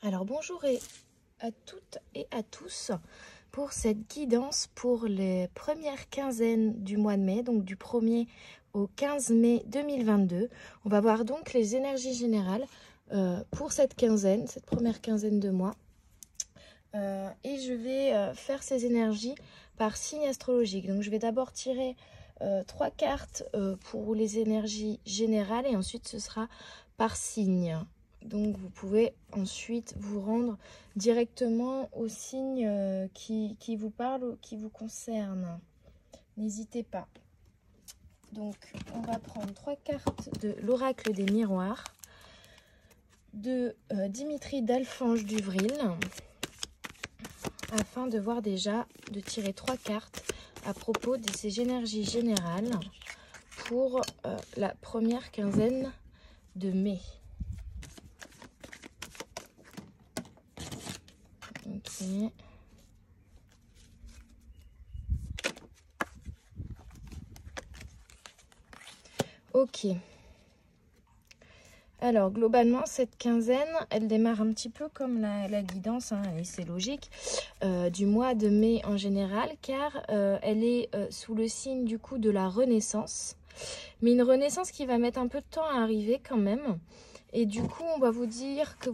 Alors bonjour à toutes et à tous pour cette guidance pour les premières quinzaines du mois de mai, donc du 1er au 15 mai 2022. On va voir donc les énergies générales pour cette quinzaine, cette première quinzaine de mois. Et je vais faire ces énergies par signe astrologique. Donc je vais d'abord tirer 3 cartes pour les énergies générales et ensuite ce sera par signe. Donc vous pouvez ensuite vous rendre directement au signe qui vous parle ou qui vous concerne. N'hésitez pas. Donc on va prendre 3 cartes de l'oracle des miroirs de Dimitri d'Alphonse Duvril afin de voir déjà, de tirer 3 cartes à propos de ces énergies générales pour la première quinzaine de mai. Ok. Ok. Alors, globalement, cette quinzaine, elle démarre un petit peu comme la guidance, hein, et c'est logique, du mois de mai en général, car elle est sous le signe du coup de la renaissance. Mais une renaissance qui va mettre un peu de temps à arriver quand même. Et du coup, on va vous dire que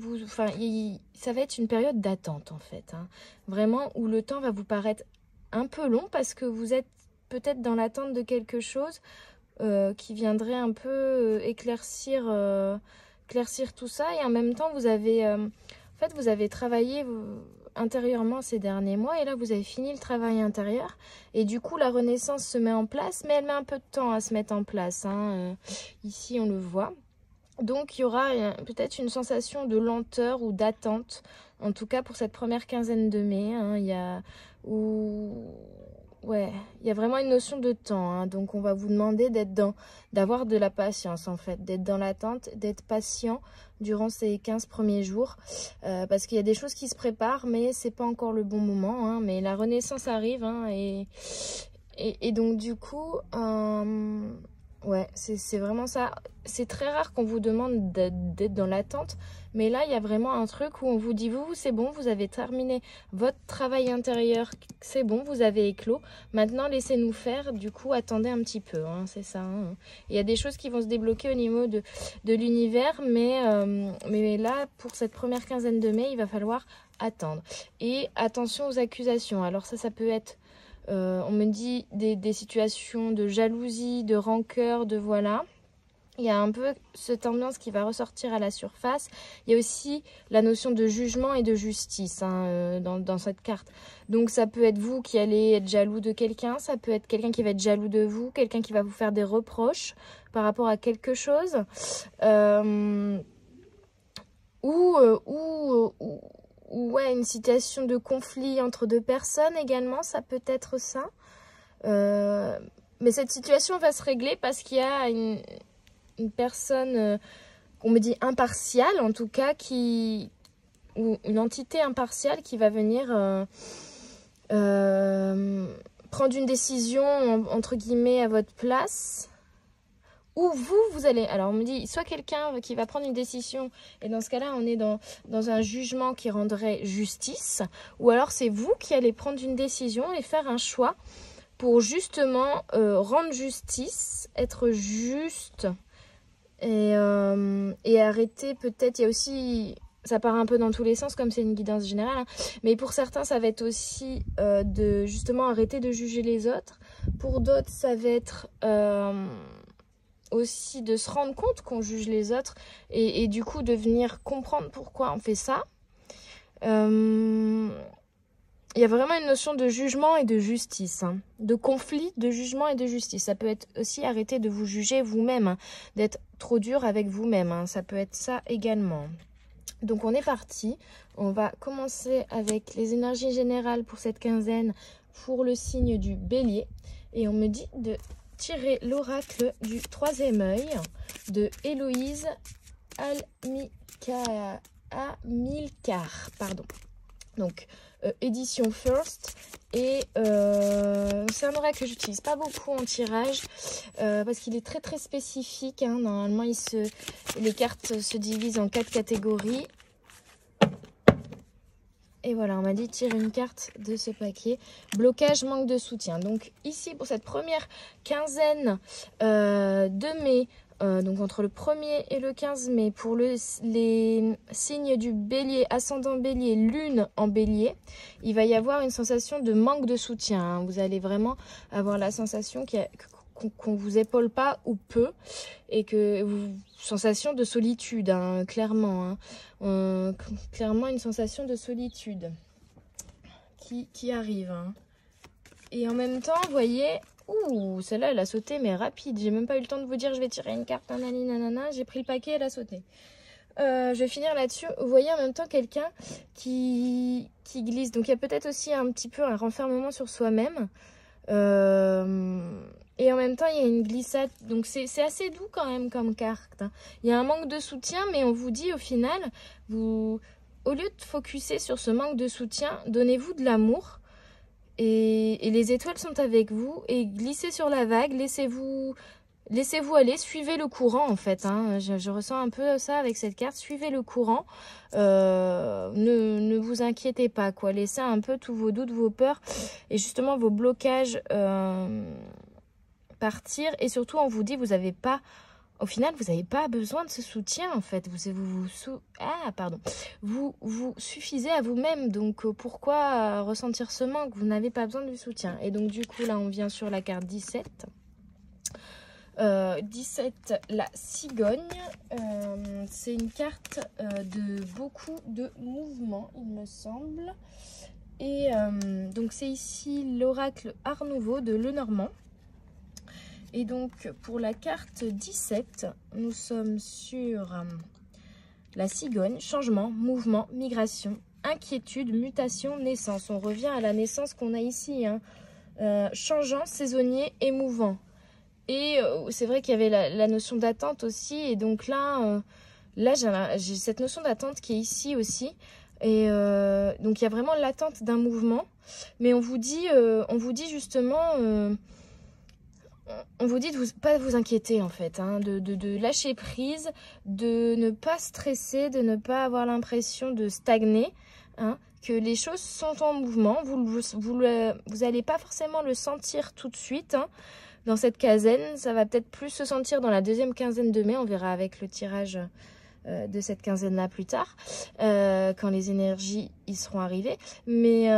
ça va être une période d'attente en fait. Hein. Vraiment où le temps va vous paraître un peu long parce que vous êtes peut-être dans l'attente de quelque chose qui viendrait un peu éclaircir tout ça. Et en même temps, vous avez travaillé intérieurement ces derniers mois et là, vous avez fini le travail intérieur. Et du coup, la renaissance se met en place, mais elle met un peu de temps à se mettre en place. Hein. Ici, on le voit. Donc, il y aura peut-être une sensation de lenteur ou d'attente, en tout cas pour cette première quinzaine de mai. Hein, il y a vraiment une notion de temps. Hein, donc, on va vous demander d'avoir de la patience, en fait, d'être dans l'attente, d'être patient durant ces 15 premiers jours, parce qu'il y a des choses qui se préparent, mais c'est pas encore le bon moment. Hein, mais la renaissance arrive, hein, et donc, du coup... ouais, c'est vraiment ça. C'est très rare qu'on vous demande d'être dans l'attente. Mais là, il y a vraiment un truc où on vous dit, vous, c'est bon, vous avez terminé votre travail intérieur. C'est bon, vous avez éclos. Maintenant, laissez-nous faire. Du coup, attendez un petit peu. Hein, c'est ça. Hein. Il y a des choses qui vont se débloquer au niveau de l'univers. Mais là, pour cette première quinzaine de mai, il va falloir attendre. Et attention aux accusations. Alors ça peut être... on me dit des situations de jalousie, de rancœur, de voilà. Il y a un peu cette ambiance qui va ressortir à la surface. Il y a aussi la notion de jugement et de justice hein, dans cette carte. Donc ça peut être vous qui allez être jaloux de quelqu'un, ça peut être quelqu'un qui va être jaloux de vous, quelqu'un qui va vous faire des reproches par rapport à quelque chose. Ouais, une situation de conflit entre deux personnes également, ça peut être ça. Mais cette situation va se régler parce qu'il y a une personne, on me dit impartiale en tout cas, ou une entité impartiale qui va venir prendre une décision entre guillemets à votre place. Ou vous allez... Alors, on me dit, soit quelqu'un qui va prendre une décision, et dans ce cas-là, on est dans un jugement qui rendrait justice, ou alors c'est vous qui allez prendre une décision et faire un choix pour justement rendre justice, être juste, et arrêter peut-être... Il y a aussi... Ça part un peu dans tous les sens, comme c'est une guidance générale, hein, mais pour certains, ça va être aussi de justement arrêter de juger les autres. Pour d'autres, ça va être... aussi de se rendre compte qu'on juge les autres et du coup de venir comprendre pourquoi on fait ça. Il y a vraiment une notion de jugement et de justice, hein, de conflit, de jugement et de justice. Ça peut être aussi arrêter de vous juger vous-même, hein, d'être trop dur avec vous-même, hein, ça peut être ça également. Donc on est parti, on va commencer avec les énergies générales pour cette quinzaine pour le signe du Bélier et on me dit de tirer l'oracle du troisième œil de Héloïse Amilcar. Pardon. Donc, édition First. Et c'est un oracle que j'utilise pas beaucoup en tirage parce qu'il est très très spécifique. Hein. Normalement, les cartes se divisent en 4 catégories. Et voilà, on m'a dit tire une carte de ce paquet. Blocage, manque de soutien. Donc ici, pour cette première quinzaine de mai, donc entre le 1er et le 15 mai, pour les signes du bélier, ascendant bélier, lune en bélier, il va y avoir une sensation de manque de soutien. Hein. Vous allez vraiment avoir la sensation qu'on vous épaule pas ou peu, et que sensation de solitude, hein, clairement. Hein. Clairement une sensation de solitude qui arrive. Hein. Et en même temps, vous voyez... Ouh, celle-là, elle a sauté, mais rapide. J'ai même pas eu le temps de vous dire, je vais tirer une carte, nanani, nanana. J'ai pris le paquet, elle a sauté. Je vais finir là-dessus. Vous voyez en même temps quelqu'un qui glisse. Donc, il y a peut-être aussi un petit peu un renfermement sur soi-même. Et en même temps, il y a une glissade. Donc, c'est assez doux quand même comme carte. Hein. Il y a un manque de soutien, mais on vous dit au final, au lieu de focuser sur ce manque de soutien, donnez-vous de l'amour. Et les étoiles sont avec vous et glissez sur la vague, laissez-vous aller, suivez le courant en fait. Hein. Je ressens un peu ça avec cette carte, suivez le courant, ne vous inquiétez pas, quoi. Laissez un peu tous vos doutes, vos peurs et justement vos blocages partir. Et surtout on vous dit, au final, vous n'avez pas besoin de ce soutien, en fait. Vous suffisez à vous-même. Donc, pourquoi ressentir ce manque? Vous n'avez pas besoin du soutien. Et donc, du coup, là, on vient sur la carte 17. 17, la cigogne. C'est une carte de beaucoup de mouvements, il me semble. Et donc, c'est ici l'oracle Art Nouveau de Lenormand. Et donc, pour la carte 17, nous sommes sur la cigogne, changement, mouvement, migration, inquiétude, mutation, naissance. On revient à la naissance qu'on a ici, hein. Changeant, saisonnier et mouvant. Et c'est vrai qu'il y avait la notion d'attente aussi. Et donc là j'ai cette notion d'attente qui est ici aussi. Et donc, il y a vraiment l'attente d'un mouvement. Mais on vous dit justement... on vous dit de pas vous inquiéter en fait, hein, de lâcher prise, de ne pas stresser, de ne pas avoir l'impression de stagner, hein, que les choses sont en mouvement. Vous allez pas forcément le sentir tout de suite, hein, dans cette quinzaine. Ça va peut-être plus se sentir dans la deuxième quinzaine de mai. On verra avec le tirage de cette quinzaine-là plus tard, quand les énergies y seront arrivées. Mais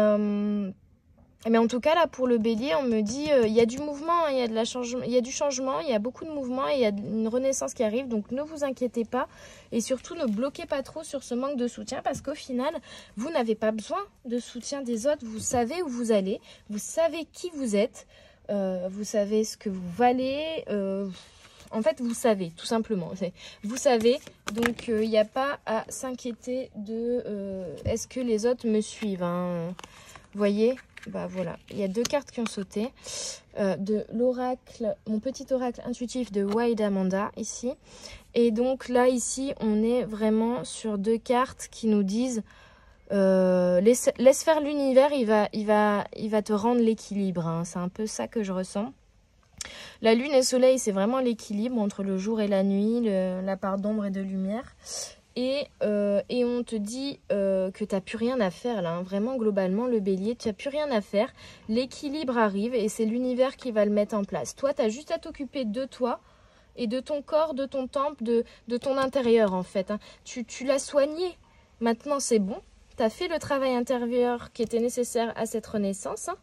en tout cas, là, pour le bélier, on me dit il y a du mouvement, il y a du changement, il y a beaucoup de mouvement, il y a une renaissance qui arrive. Donc, ne vous inquiétez pas. Et surtout, ne bloquez pas trop sur ce manque de soutien parce qu'au final, vous n'avez pas besoin de soutien des autres. Vous savez où vous allez, vous savez qui vous êtes, vous savez ce que vous valez. En fait, vous savez, tout simplement. Vous savez, donc il n'y a pas à s'inquiéter de est-ce que les autres me suivent, hein. Vous voyez, bah voilà, il y a deux cartes qui ont sauté. De l'oracle, mon petit oracle intuitif de Wild Amanda, ici. Et donc là, ici, on est vraiment sur deux cartes qui nous disent laisse faire l'univers, il va te rendre l'équilibre, hein. C'est un peu ça que je ressens. La lune et le soleil, c'est vraiment l'équilibre entre le jour et la nuit, la part d'ombre et de lumière. Et on te dit que tu n'as plus rien à faire là, hein. Vraiment globalement le bélier, tu n'as plus rien à faire, l'équilibre arrive et c'est l'univers qui va le mettre en place. Toi, tu as juste à t'occuper de toi et de ton corps, de ton temple, de ton intérieur en fait, hein. Tu l'as soigné, maintenant c'est bon, tu as fait le travail intérieur qui était nécessaire à cette renaissance, hein.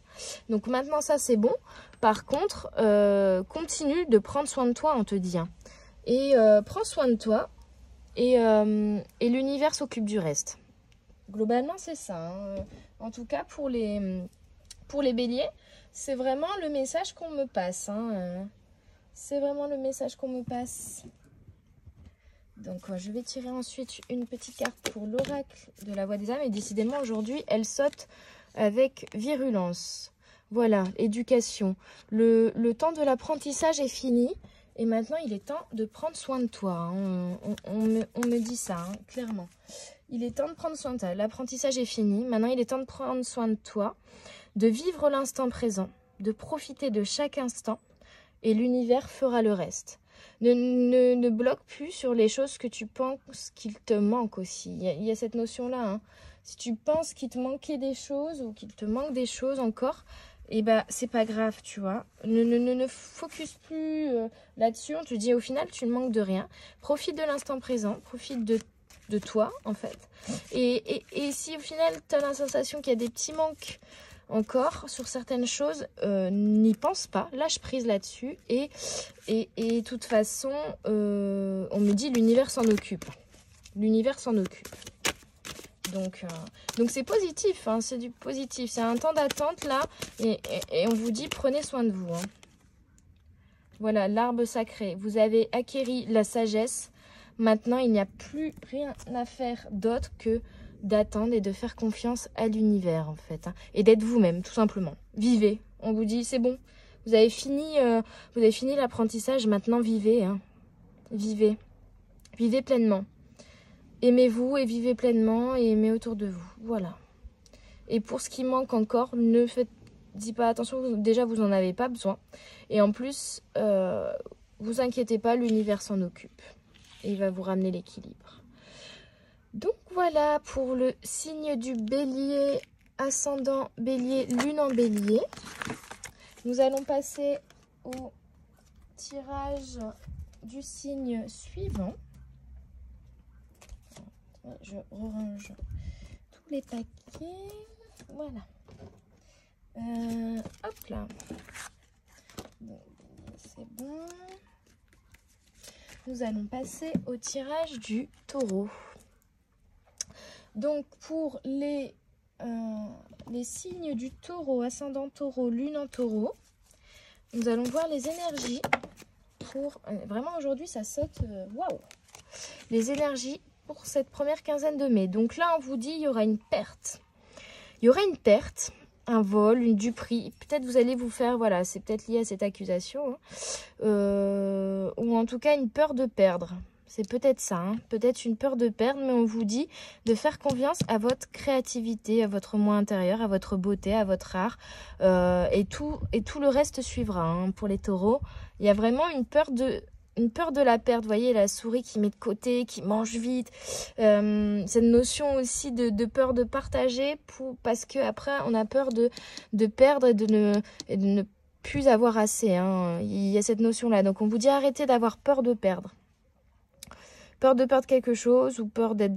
Donc maintenant ça c'est bon. Par contre, continue de prendre soin de toi, on te dit, hein. Et prends soin de toi. Et l'univers s'occupe du reste. Globalement, c'est ça, hein. En tout cas, pour les béliers, c'est vraiment le message qu'on me passe, hein. C'est vraiment le message qu'on me passe. Donc, je vais tirer ensuite une petite carte pour l'oracle de la voix des âmes. Et décidément, aujourd'hui, elle saute avec virulence. Voilà, éducation. Le temps de l'apprentissage est fini. Et maintenant, il est temps de prendre soin de toi, hein. On me dit ça, hein, clairement. Il est temps de prendre soin de toi. L'apprentissage est fini. Maintenant, il est temps de prendre soin de toi, de vivre l'instant présent, de profiter de chaque instant. Et l'univers fera le reste. Ne bloque plus sur les choses que tu penses qu'il te manque aussi. Il y a cette notion-là. Hein. Si tu penses qu'il te manquait des choses ou qu'il te manque des choses encore, et ben c'est pas grave, tu vois. Ne focus plus là-dessus. On te dit au final, tu ne manques de rien. Profite de l'instant présent, profite de toi, en fait. Et si au final, tu as la sensation qu'il y a des petits manques encore sur certaines choses, n'y pense pas, lâche prise là-dessus. Et de toute façon, on me dit l'univers s'en occupe. L'univers s'en occupe. Donc c'est positif, hein, c'est du positif. C'est un temps d'attente là. Et on vous dit, prenez soin de vous. Hein. Voilà, l'arbre sacré. Vous avez acquéri la sagesse. Maintenant, il n'y a plus rien à faire d'autre que d'attendre et de faire confiance à l'univers, en fait. Hein, et d'être vous-même, tout simplement. Vivez. On vous dit, c'est bon. Vous avez fini l'apprentissage. Maintenant, vivez. Hein. Vivez. Vivez pleinement. Aimez-vous et vivez pleinement et aimez autour de vous. Voilà. Et pour ce qui manque encore, ne faites pas attention. Déjà, vous n'en avez pas besoin. Et en plus, vous inquiétez pas, l'univers s'en occupe. Et il va vous ramener l'équilibre. Donc voilà pour le signe du bélier, ascendant bélier, lune en bélier. Nous allons passer au tirage du signe suivant. Je range tous les paquets. Voilà. Hop là. Bon, c'est bon. Nous allons passer au tirage du taureau. Donc pour les signes du taureau, ascendant taureau, lune en taureau, nous allons voir les énergies pour... vraiment aujourd'hui ça saute, waouh! Les énergies pour cette première quinzaine de mai. Donc là on vous dit il y aura une perte. Il y aura une perte, un vol, une duperie. Peut-être vous allez vous faire, voilà, c'est peut-être lié à cette accusation. Hein, ou en tout cas une peur de perdre. C'est peut-être ça, hein, peut-être une peur de perdre, mais on vous dit de faire confiance à votre créativité, à votre moi intérieur, à votre beauté, à votre art. Et tout le reste suivra. Hein, pour les taureaux, il y a vraiment une peur de la perte. Vous voyez, la souris qui met de côté, qui mange vite. Cette notion aussi de peur de partager parce qu'après, on a peur de perdre et de ne plus avoir assez. Hein. Il y a cette notion-là. Donc, on vous dit arrêtez d'avoir peur de perdre. Peur de perdre quelque chose ou peur d'être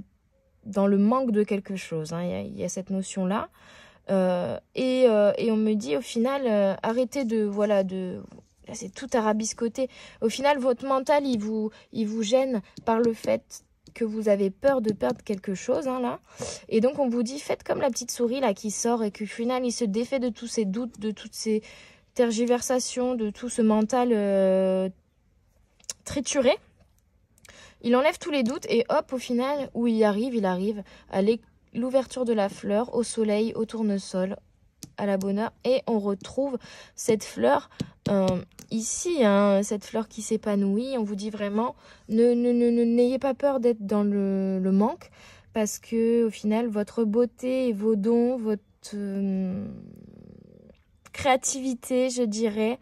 dans le manque de quelque chose. Hein. Il y a cette notion-là. Et on me dit au final, arrêtez de... Voilà, là, c'est tout arabiscoté. Au final, votre mental, il vous gêne par le fait que vous avez peur de perdre quelque chose, hein, là. Et donc, on vous dit, faites comme la petite souris, là, qui sort et qu'au final, il se défait de tous ses doutes, de toutes ces tergiversations, de tout ce mental trituré. Il enlève tous les doutes et hop, au final, où il arrive à l'ouverture de la fleur, au soleil, au tournesol, à la bonne heure. Et on retrouve cette fleur ici, hein, cette fleur qui s'épanouit. On vous dit vraiment, n'ayez pas peur d'être dans le manque, parce que au final, votre beauté et vos dons, votre créativité, je dirais,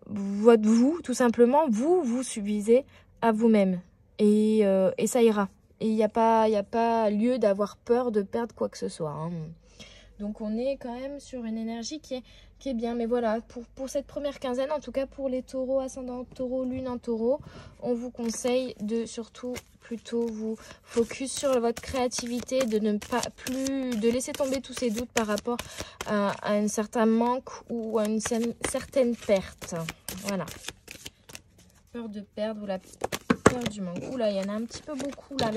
votre vous, tout simplement, vous suffisez à vous-même. Et ça ira. Et il n'y a pas lieu d'avoir peur de perdre quoi que ce soit. Hein. Donc on est quand même sur une énergie qui est bien. Mais voilà, pour cette première quinzaine, en tout cas pour les taureaux, ascendant taureau, lune en taureau, on vous conseille de surtout plutôt vous focus sur votre créativité, de ne pas plus, de laisser tomber tous ces doutes par rapport à un certain manque ou à une certaine perte. Voilà. Peur de perdre ou la peur du manque. Oula, il y en a un petit peu beaucoup là.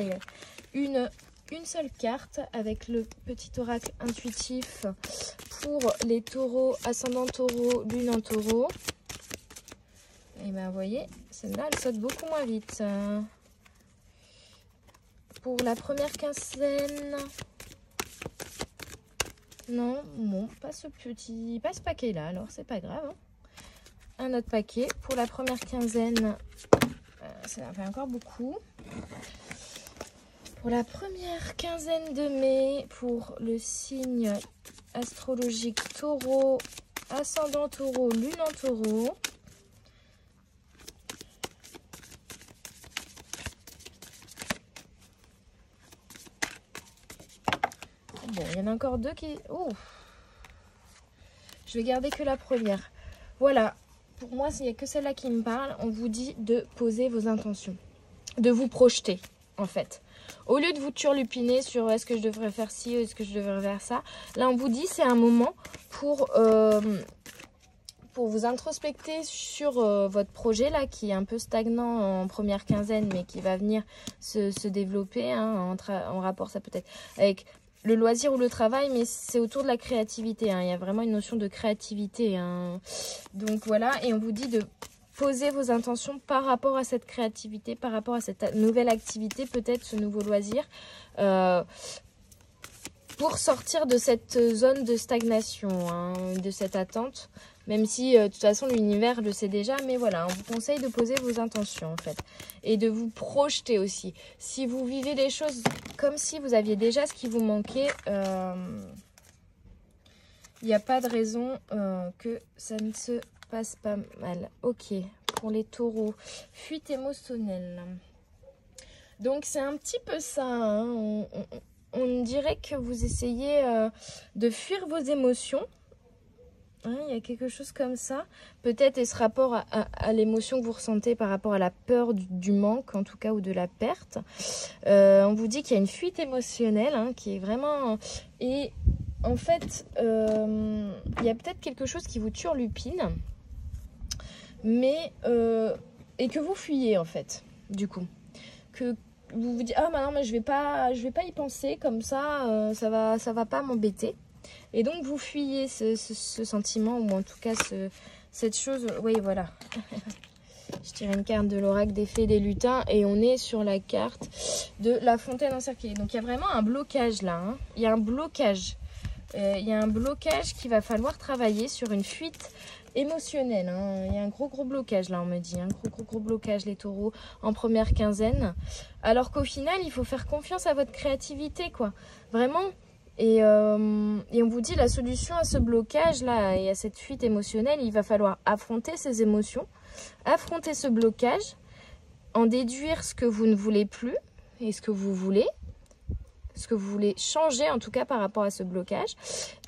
Une seule carte avec le petit oracle intuitif pour les taureaux, ascendant taureau, lune en taureau. Et ben vous voyez, celle-là, elle saute beaucoup moins vite. Pour la première quinzaine... Non, bon, pas ce paquet-là, alors c'est pas grave. Hein. Un autre paquet. Pour la première quinzaine, ça en fait encore beaucoup. Pour la première quinzaine de mai, pour le signe astrologique taureau, ascendant taureau, lune en taureau. Bon, il y en a encore deux qui... Oh, je vais garder que la première. Voilà, pour moi, il n'y a que celle-là qui me parle. On vous dit de poser vos intentions, de vous projeter, en fait. Au lieu de vous turlupiner sur est-ce que je devrais faire ci, est-ce que je devrais faire ça, là, on vous dit c'est un moment pour vous introspecter sur votre projet, là, qui est un peu stagnant en première quinzaine, mais qui va venir se développer, hein, en rapport, ça peut-être, avec le loisir ou le travail, mais c'est autour de la créativité, hein. Il y a vraiment une notion de créativité, hein. Donc voilà, et on vous dit de poser vos intentions par rapport à cette créativité, par rapport à cette nouvelle activité, peut-être ce nouveau loisir, pour sortir de cette zone de stagnation, hein, de cette attente, même si de toute façon l'univers le sait déjà, mais voilà, on vous conseille de poser vos intentions en fait, et de vous projeter aussi. Si vous vivez les choses comme si vous aviez déjà ce qui vous manquait, il n'y a pas de raison que ça ne se passe pas mal. Ok, pour les taureaux, fuite émotionnelle. Donc c'est un petit peu ça, hein. On dirait que vous essayez de fuir vos émotions. Hein, il y a quelque chose comme ça. Peut-être et ce rapport à l'émotion que vous ressentez par rapport à la peur du manque, en tout cas, ou de la perte. On vous dit qu'il y a une fuite émotionnelle, hein, qui est vraiment... Et en fait, il y a peut-être quelque chose qui vous turlupine, mais... et que vous fuyez, en fait, du coup. Que vous vous dites, ah bah non, mais je vais pas y penser comme ça, ça va pas m'embêter. Et donc vous fuyez ce sentiment, ou en tout cas cette chose. Oui, voilà. Je tire une carte de l'oracle des fées des lutins et on est sur la carte de la fontaine encerclée. Donc il y a vraiment un blocage là, hein. Il y a un blocage. Il y a un blocage qu'il va falloir travailler sur une fuite émotionnelle, hein. Il y a un gros blocage là, on me dit, un gros blocage, les taureaux, en première quinzaine, alors qu'au final il faut faire confiance à votre créativité, quoi, vraiment. Et on vous dit la solution à ce blocage là et à cette fuite émotionnelle, il va falloir affronter ces émotions, affronter ce blocage, en déduire ce que vous ne voulez plus et ce que vous voulez changer en tout cas par rapport à ce blocage,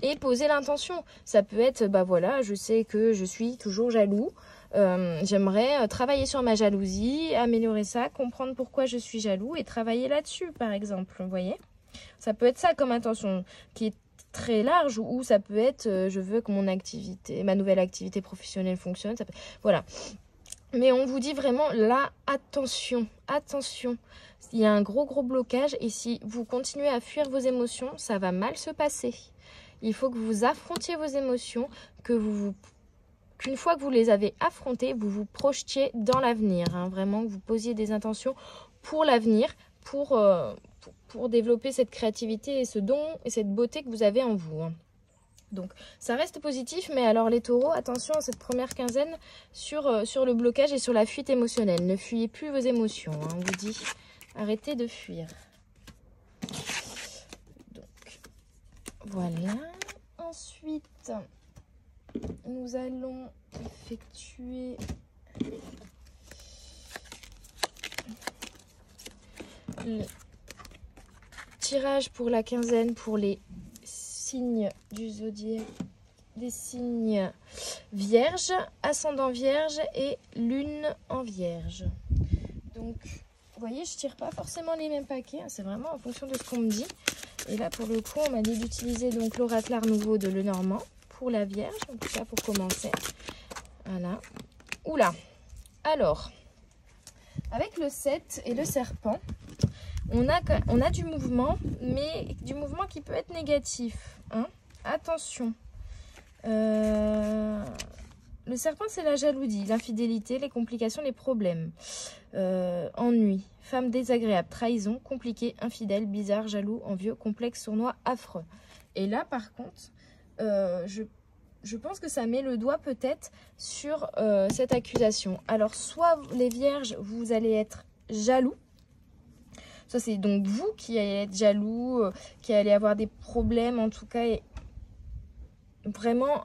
et poser l'intention. Ça peut être, bah voilà, je sais que je suis toujours jaloux, j'aimerais travailler sur ma jalousie, améliorer ça, comprendre pourquoi je suis jaloux et travailler là-dessus par exemple, vous voyez. Ça peut être ça comme intention qui est très large, ou ça peut être je veux que ma nouvelle activité professionnelle fonctionne, ça peut... voilà. Mais on vous dit vraiment là, attention, attention. Il y a un gros blocage et si vous continuez à fuir vos émotions, ça va mal se passer. Il faut que vous affrontiez vos émotions, qu'une fois que vous les avez affrontées, vous vous projetiez dans l'avenir, hein, vraiment, que vous posiez des intentions pour l'avenir, pour développer cette créativité et ce don et cette beauté que vous avez en vous, hein. Donc ça reste positif, mais alors les taureaux, attention à cette première quinzaine sur le blocage et sur la fuite émotionnelle. Ne fuyez plus vos émotions, hein, on vous dit. Arrêtez de fuir. Donc voilà. Ensuite, nous allons effectuer le tirage pour la quinzaine pour les signes du zodiaque, des signes vierge, ascendant vierge et lune en vierge. Donc vous voyez, je tire pas forcément les mêmes paquets, hein, c'est vraiment en fonction de ce qu'on me dit. Et là pour le coup on m'a dit d'utiliser donc l'oracle Art Nouveau de Lenormand pour la vierge, en tout cas pour commencer. Voilà. Oula. Alors avec le 7 et le serpent, on a du mouvement, mais du mouvement qui peut être négatif, hein. Attention. Le serpent, c'est la jalousie, l'infidélité, les complications, les problèmes. Ennui, femme désagréable, trahison, compliqué, infidèle, bizarre, jaloux, envieux, complexe, sournois, affreux. Et là, par contre, je pense que ça met le doigt peut-être sur cette accusation. Alors, soit les vierges, vous allez être jaloux. Ça, c'est donc vous qui allez être jaloux, qui allez avoir des problèmes, en tout cas, et vraiment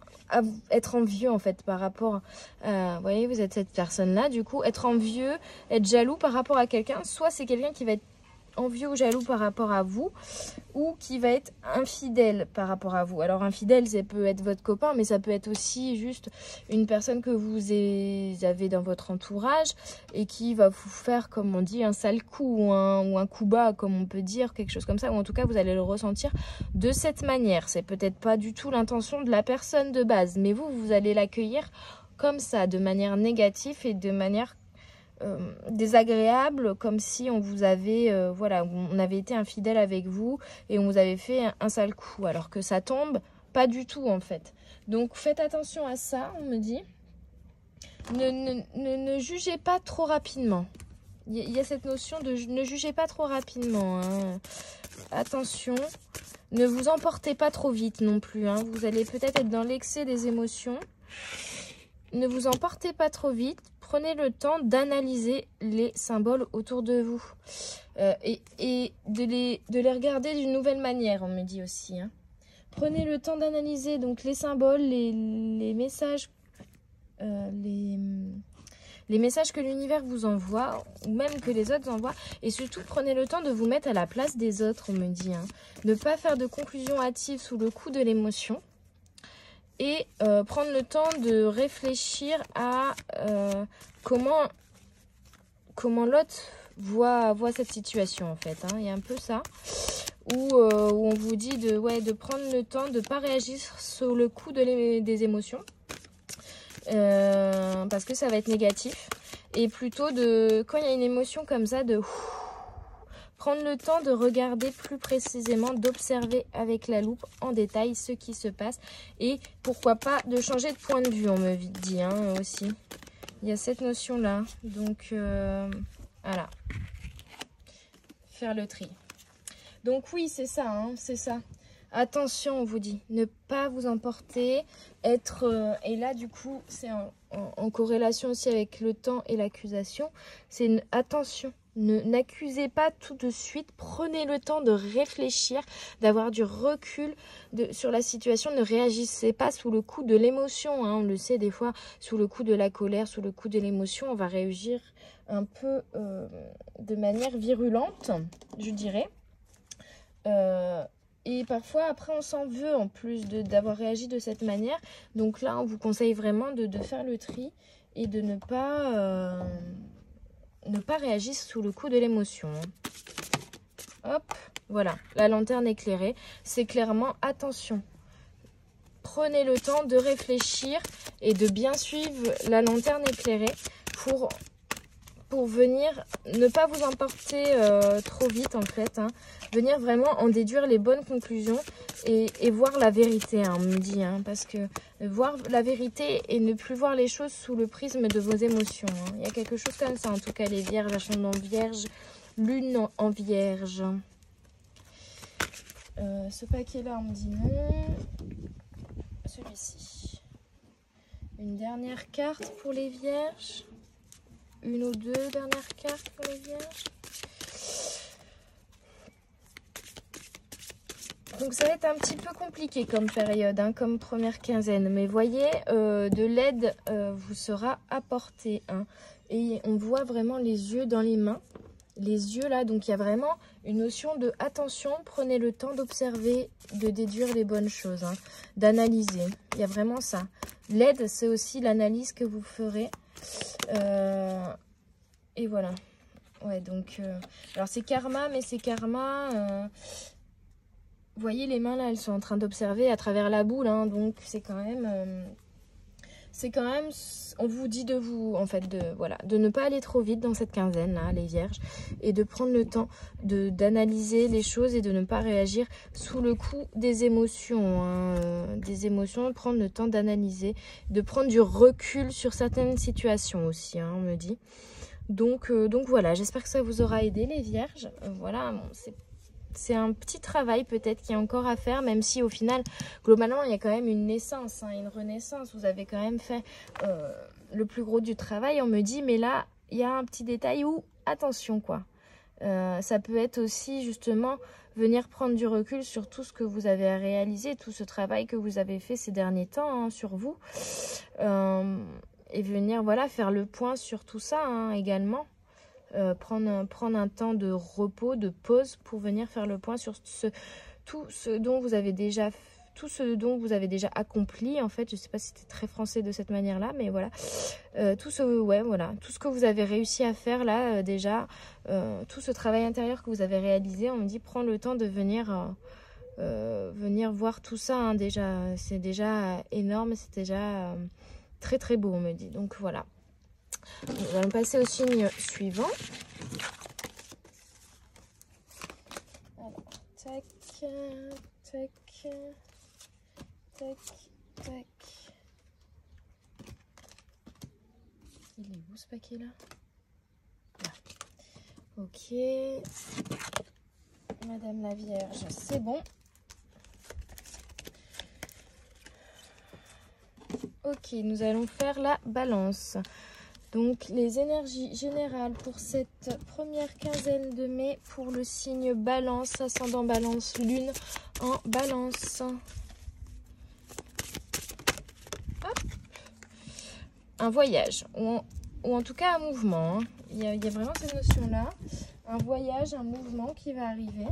être envieux, en fait, par rapport à... Vous voyez, vous êtes cette personne-là, du coup, être envieux, être jaloux par rapport à quelqu'un. Soit c'est quelqu'un qui va être envieux ou jaloux par rapport à vous, ou qui va être infidèle par rapport à vous. Alors infidèle, ça peut être votre copain, mais ça peut être aussi juste une personne que vous avez dans votre entourage et qui va vous faire, comme on dit, un sale coup ou un coup bas, comme on peut dire, quelque chose comme ça, ou en tout cas vous allez le ressentir de cette manière. C'est peut-être pas du tout l'intention de la personne de base, mais vous allez l'accueillir comme ça, de manière négative et de manière désagréable, comme si on vous avait voilà, on avait été infidèle avec vous et on vous avait fait un sale coup, alors que ça tombe pas du tout en fait. Donc faites attention à ça, on me dit. Ne jugez pas trop rapidement. Il y a cette notion de ne jugez pas trop rapidement, hein. Attention, ne vous emportez pas trop vite non plus, hein. Vous allez peut-être être dans l'excès des émotions. Ne vous emportez pas trop vite. Prenez le temps d'analyser les symboles autour de vous et de les regarder d'une nouvelle manière, on me dit aussi, hein. Prenez le temps d'analyser donc les symboles, les messages, les messages que l'univers vous envoie, ou même que les autres envoient. Et surtout, prenez le temps de vous mettre à la place des autres, on me dit, hein. Ne pas faire de conclusions hâtives sous le coup de l'émotion. Et prendre le temps de réfléchir à comment l'autre voit cette situation en fait, hein. Il y a un peu ça, où on vous dit de prendre le temps de ne pas réagir sur le coup des émotions, parce que ça va être négatif. Et plutôt quand il y a une émotion comme ça, prendre le temps de regarder plus précisément, d'observer avec la loupe en détail ce qui se passe. Et pourquoi pas de changer de point de vue, on me dit, hein, aussi. Il y a cette notion-là. Donc, voilà. Faire le tri. Donc oui, c'est ça, hein, c'est ça. Attention, on vous dit, ne pas vous emporter, et là, du coup, c'est en corrélation aussi avec le temps et l'accusation. C'est attention. N'accusez pas tout de suite, prenez le temps de réfléchir, d'avoir du recul sur la situation. Ne réagissez pas sous le coup de l'émotion, hein. On le sait, des fois, sous le coup de la colère, sous le coup de l'émotion, on va réagir un peu de manière virulente, je dirais. Et parfois, après, on s'en veut en plus d'avoir réagi de cette manière. Donc là, on vous conseille vraiment de faire le tri et de ne pas réagir sous le coup de l'émotion. Hop, voilà, la lanterne éclairée. C'est clairement, attention, prenez le temps de réfléchir et de bien suivre la lanterne éclairée pour venir, ne pas vous emporter trop vite en fait, hein. Venir vraiment en déduire les bonnes conclusions et voir la vérité, hein, on me dit, hein, parce que voir la vérité et ne plus voir les choses sous le prisme de vos émotions, hein. Il y a quelque chose comme ça, en tout cas les vierges, ascendant vierge, lune en vierge. Ce paquet-là, on me dit non. Celui-ci. Une dernière carte pour les vierges. Une ou deux dernières cartes pour les vierges. Donc ça va être un petit peu compliqué comme période, hein, comme première quinzaine. Mais voyez, de l'aide vous sera apportée, hein. Et on voit vraiment les yeux dans les mains. Les yeux là, donc il y a vraiment une notion de attention. Prenez le temps d'observer, de déduire les bonnes choses, hein, d'analyser. Il y a vraiment ça. L'aide, c'est aussi l'analyse que vous ferez. Et voilà. Ouais, donc... alors, c'est karma, mais c'est karma... vous voyez, les mains, là, elles sont en train d'observer à travers la boule, hein, donc c'est quand même... on vous dit en fait, de ne pas aller trop vite dans cette quinzaine, là, les vierges, et de prendre le temps d'analyser les choses et de ne pas réagir sous le coup des émotions, hein, prendre le temps d'analyser, de prendre du recul sur certaines situations aussi, hein, on me dit. Donc voilà, j'espère que ça vous aura aidé, les vierges. Voilà, bon, c'est un petit travail peut-être qui est encore à faire, même si au final, globalement, il y a quand même une naissance, hein, une renaissance. Vous avez quand même fait le plus gros du travail, on me dit. Mais là, il y a un petit détail où, attention quoi. Ça peut être aussi justement venir prendre du recul sur tout ce que vous avez réalisé, tout ce travail que vous avez fait ces derniers temps, hein, sur vous. Et venir, voilà, faire le point sur tout ça, hein, également. prendre un temps de repos, de pause pour venir faire le point sur tout ce dont vous avez déjà accompli. En fait, je sais pas si c'était très français de cette manière-là, mais voilà. Tout ce que vous avez réussi à faire là déjà, tout ce travail intérieur que vous avez réalisé, on me dit prends le temps de venir voir tout ça, hein, déjà. C'est déjà énorme, c'est déjà très très beau, on me dit. Donc voilà. Nous allons passer au signe suivant. Alors, tac, tac, tac, tac. Il est où ce paquet là? Là. Ok. Madame la Vierge, c'est bon. Ok, nous allons faire la balance. Donc, les énergies générales pour cette première quinzaine de mai pour le signe Balance, ascendant Balance, lune en Balance. Hop. Un voyage, ou en tout cas un mouvement. Hein. Il y a vraiment cette notion-là. Un voyage, un mouvement qui va arriver.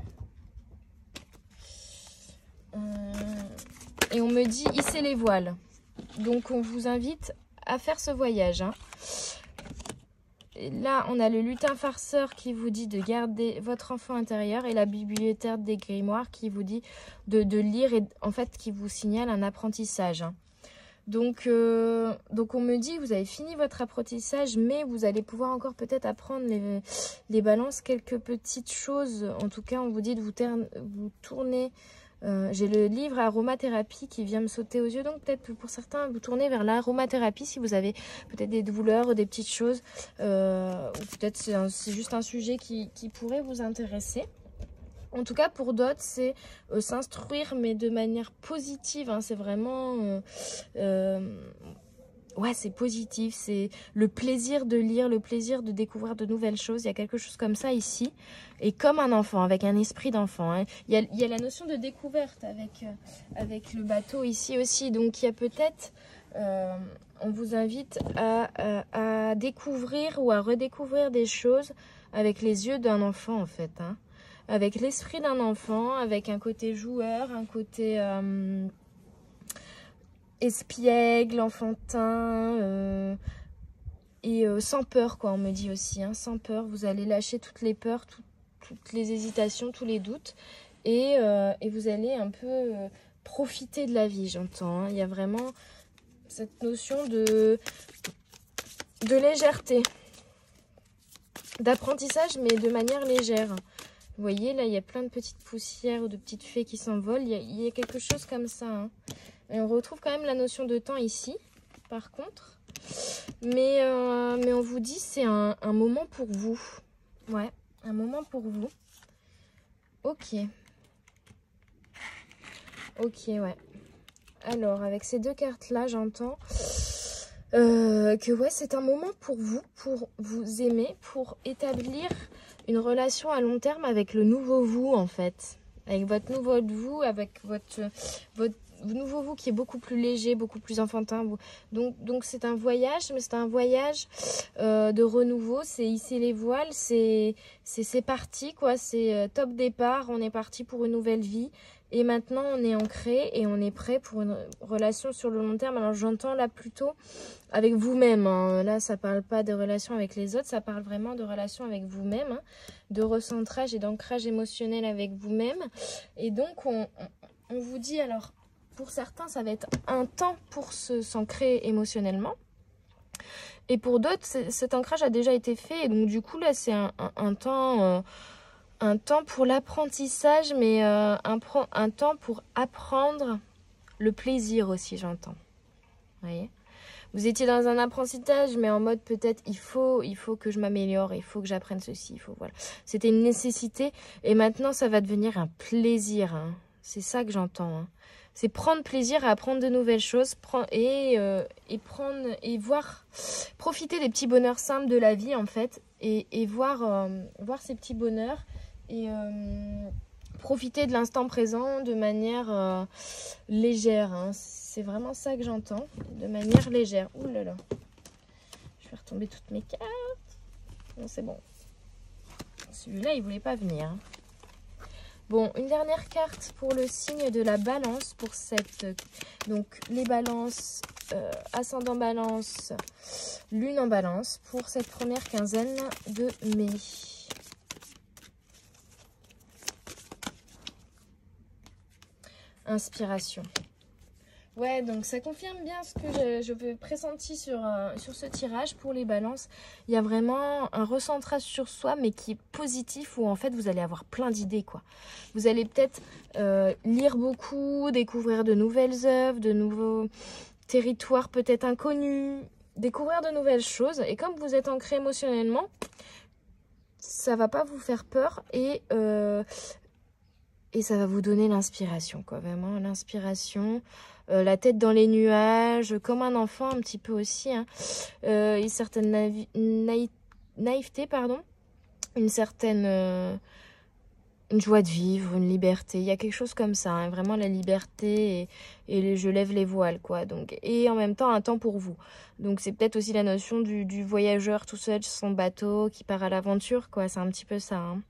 Et on me dit hisser les voiles. Donc, on vous invite à faire ce voyage. Hein. Et là, on a le lutin farceur qui vous dit de garder votre enfant intérieur et la bibliothécaire des grimoires qui vous dit de lire et en fait qui vous signale un apprentissage. Hein. Donc on me dit que vous avez fini votre apprentissage, mais vous allez pouvoir encore peut-être apprendre les balances, quelques petites choses. En tout cas, on vous dit de vous tourner. J'ai le livre Aromathérapie qui vient me sauter aux yeux, donc peut-être que pour certains vous tournez vers l'aromathérapie si vous avez peut-être des douleurs ou des petites choses, ou peut-être c'est juste un sujet qui pourrait vous intéresser. En tout cas, pour d'autres, c'est s'instruire, mais de manière positive. Hein, c'est vraiment... ouais, c'est positif. C'est le plaisir de lire, le plaisir de découvrir de nouvelles choses. Il y a quelque chose comme ça ici. Et comme un enfant, avec un esprit d'enfant. Hein. Il y a la notion de découverte avec le bateau ici aussi. Donc, il y a peut-être... on vous invite à découvrir ou à redécouvrir des choses avec les yeux d'un enfant, en fait. Hein. Avec l'esprit d'un enfant, avec un côté joueur, un côté espiègle, enfantin, et sans peur, quoi, on me dit aussi. Hein, sans peur, vous allez lâcher toutes les peurs, toutes les hésitations, tous les doutes, et vous allez un peu profiter de la vie, j'entends. Hein. Il y a vraiment cette notion de légèreté, d'apprentissage, mais de manière légère. Vous voyez, là, il y a plein de petites poussières ou de petites fées qui s'envolent. Il y a quelque chose comme ça. Hein. Et on retrouve quand même la notion de temps ici, par contre. Mais on vous dit c'est un moment pour vous. Ouais, un moment pour vous. Ok. Ok, ouais. Alors, avec ces deux cartes-là, j'entends que ouais, c'est un moment pour vous aimer, pour établir une relation à long terme avec le nouveau vous, en fait. Avec votre nouveau vous, avec votre nouveau vous qui est beaucoup plus léger, beaucoup plus enfantin. Donc c'est un voyage, mais c'est un voyage de renouveau. C'est hisser les voiles, c'est parti, quoi. C'est top départ, on est parti pour une nouvelle vie. Et maintenant, on est ancré et on est prêt pour une relation sur le long terme. Alors, j'entends là plutôt avec vous-même. Hein. Là, ça parle pas de relation avec les autres, ça parle vraiment de relation avec vous-même, hein, de recentrage et d'ancrage émotionnel avec vous-même. Et donc, on vous dit, alors, pour certains, ça va être un temps pour s'ancrer émotionnellement. Et pour d'autres, cet ancrage a déjà été fait. Et donc, du coup, là, c'est un temps... un temps pour l'apprentissage, mais un temps pour apprendre le plaisir aussi, j'entends. Vous voyez ? Vous étiez dans un apprentissage, mais en mode peut-être il faut que je m'améliore, il faut que j'apprenne ceci, voilà. C'était une nécessité et maintenant ça va devenir un plaisir. Hein. C'est ça que j'entends. Hein. C'est prendre plaisir à apprendre de nouvelles choses et profiter des petits bonheurs simples de la vie en fait et voir ces petits bonheurs. Et profiter de l'instant présent de manière légère. Hein. C'est vraiment ça que j'entends. De manière légère. Ouh là là. Je vais retomber toutes mes cartes. Non, c'est bon. Celui-là, il voulait pas venir. Bon, une dernière carte pour le signe de la balance pour cette... Donc, les balances, ascendant balance, lune en balance pour cette première quinzaine de mai. Inspiration. Ouais, donc ça confirme bien ce que je veux pressentir sur ce tirage pour les balances. Il y a vraiment un recentrage sur soi, mais qui est positif, où en fait vous allez avoir plein d'idées, quoi. Vous allez peut-être lire beaucoup, découvrir de nouvelles œuvres, de nouveaux territoires peut-être inconnus, découvrir de nouvelles choses. Et comme vous êtes ancré émotionnellement, ça va pas vous faire peur et ça va vous donner l'inspiration, quoi. Vraiment l'inspiration. La tête dans les nuages, comme un enfant un petit peu aussi, hein. Une certaine naïveté, pardon, une certaine une joie de vivre, une liberté. Il y a quelque chose comme ça, hein. Vraiment la liberté et je lève les voiles, quoi. Donc, et en même temps un temps pour vous. Donc c'est peut-être aussi la notion du voyageur tout seul sur son bateau qui part à l'aventure, quoi. C'est un petit peu ça, hein.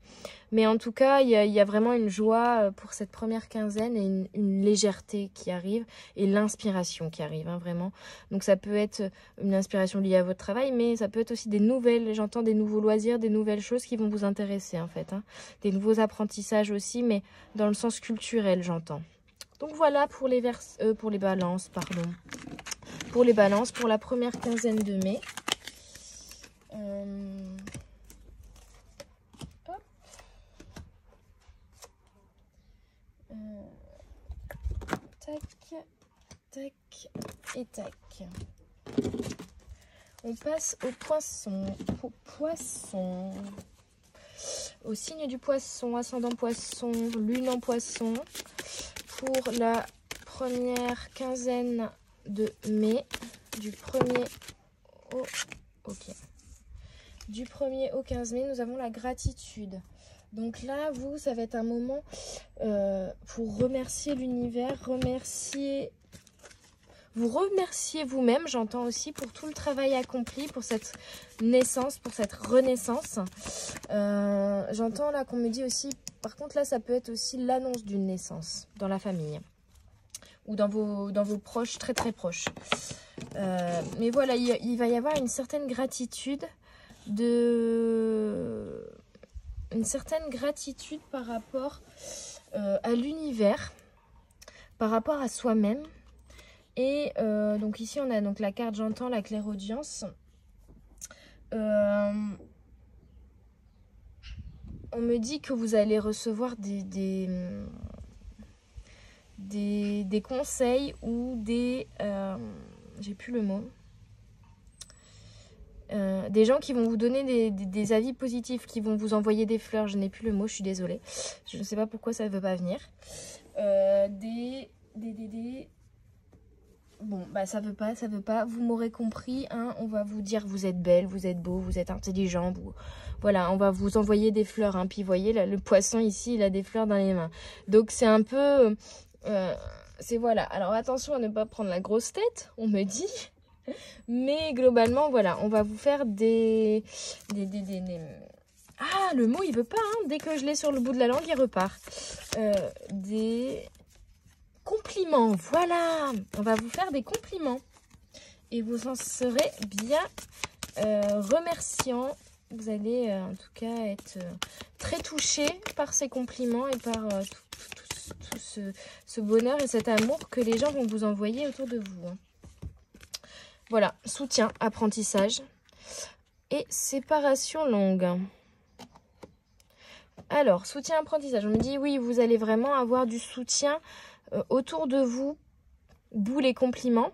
Mais en tout cas, il y a vraiment une joie pour cette première quinzaine et une légèreté qui arrive et l'inspiration qui arrive, hein, vraiment. Donc ça peut être une inspiration liée à votre travail, mais ça peut être aussi des nouvelles, j'entends des nouveaux loisirs, des nouvelles choses qui vont vous intéresser en fait, hein. Des nouveaux apprentissages aussi, mais dans le sens culturel, j'entends. Donc voilà pour les balances, pardon. Pour les balances, pour la première quinzaine de mai. Tac, tac et tac. On passe au poisson. Au signe du poisson, ascendant poisson, lune en poisson. Pour la première quinzaine de mai, du 1er au... Ok. Du 1er au 15 mai, nous avons la gratitude. Donc là, ça va être un moment pour remercier l'univers, vous remercier vous-même, j'entends aussi, pour tout le travail accompli, pour cette naissance, pour cette renaissance. J'entends là qu'on me dit aussi, par contre là, ça peut être aussi l'annonce d'une naissance dans la famille ou dans vos proches, très très proches. Mais voilà, il va y avoir une certaine gratitude par rapport à l'univers, par rapport à soi-même. Et donc ici on a donc la carte, j'entends la clairaudience. On me dit que vous allez recevoir des conseils ou j'ai plus le mot. Des gens qui vont vous donner des avis positifs, qui vont vous envoyer des fleurs. Je n'ai plus le mot, je suis désolée. Je ne sais pas pourquoi ça ne veut pas venir. Bon, bah ça veut pas. Vous m'aurez compris, hein. On va vous dire vous êtes belle, vous êtes beau, vous êtes intelligent. Voilà, on va vous envoyer des fleurs, hein. Puis vous voyez, là, le poisson ici, il a des fleurs dans les mains. Donc c'est un peu... voilà. Alors attention à ne pas prendre la grosse tête, on me dit. Mais globalement, voilà, on va vous faire Ah, le mot, il veut pas, hein. Dès que je l'ai sur le bout de la langue, il repart. Des compliments, voilà. On va vous faire des compliments. Et vous en serez bien remerciants. Vous allez, en tout cas, être très touchés par ces compliments et par tout ce bonheur et cet amour que les gens vont vous envoyer autour de vous, hein. Voilà, soutien, apprentissage et séparation longue. Alors, soutien, apprentissage. On me dit, oui, vous allez vraiment avoir du soutien autour de vous, d'où les compliments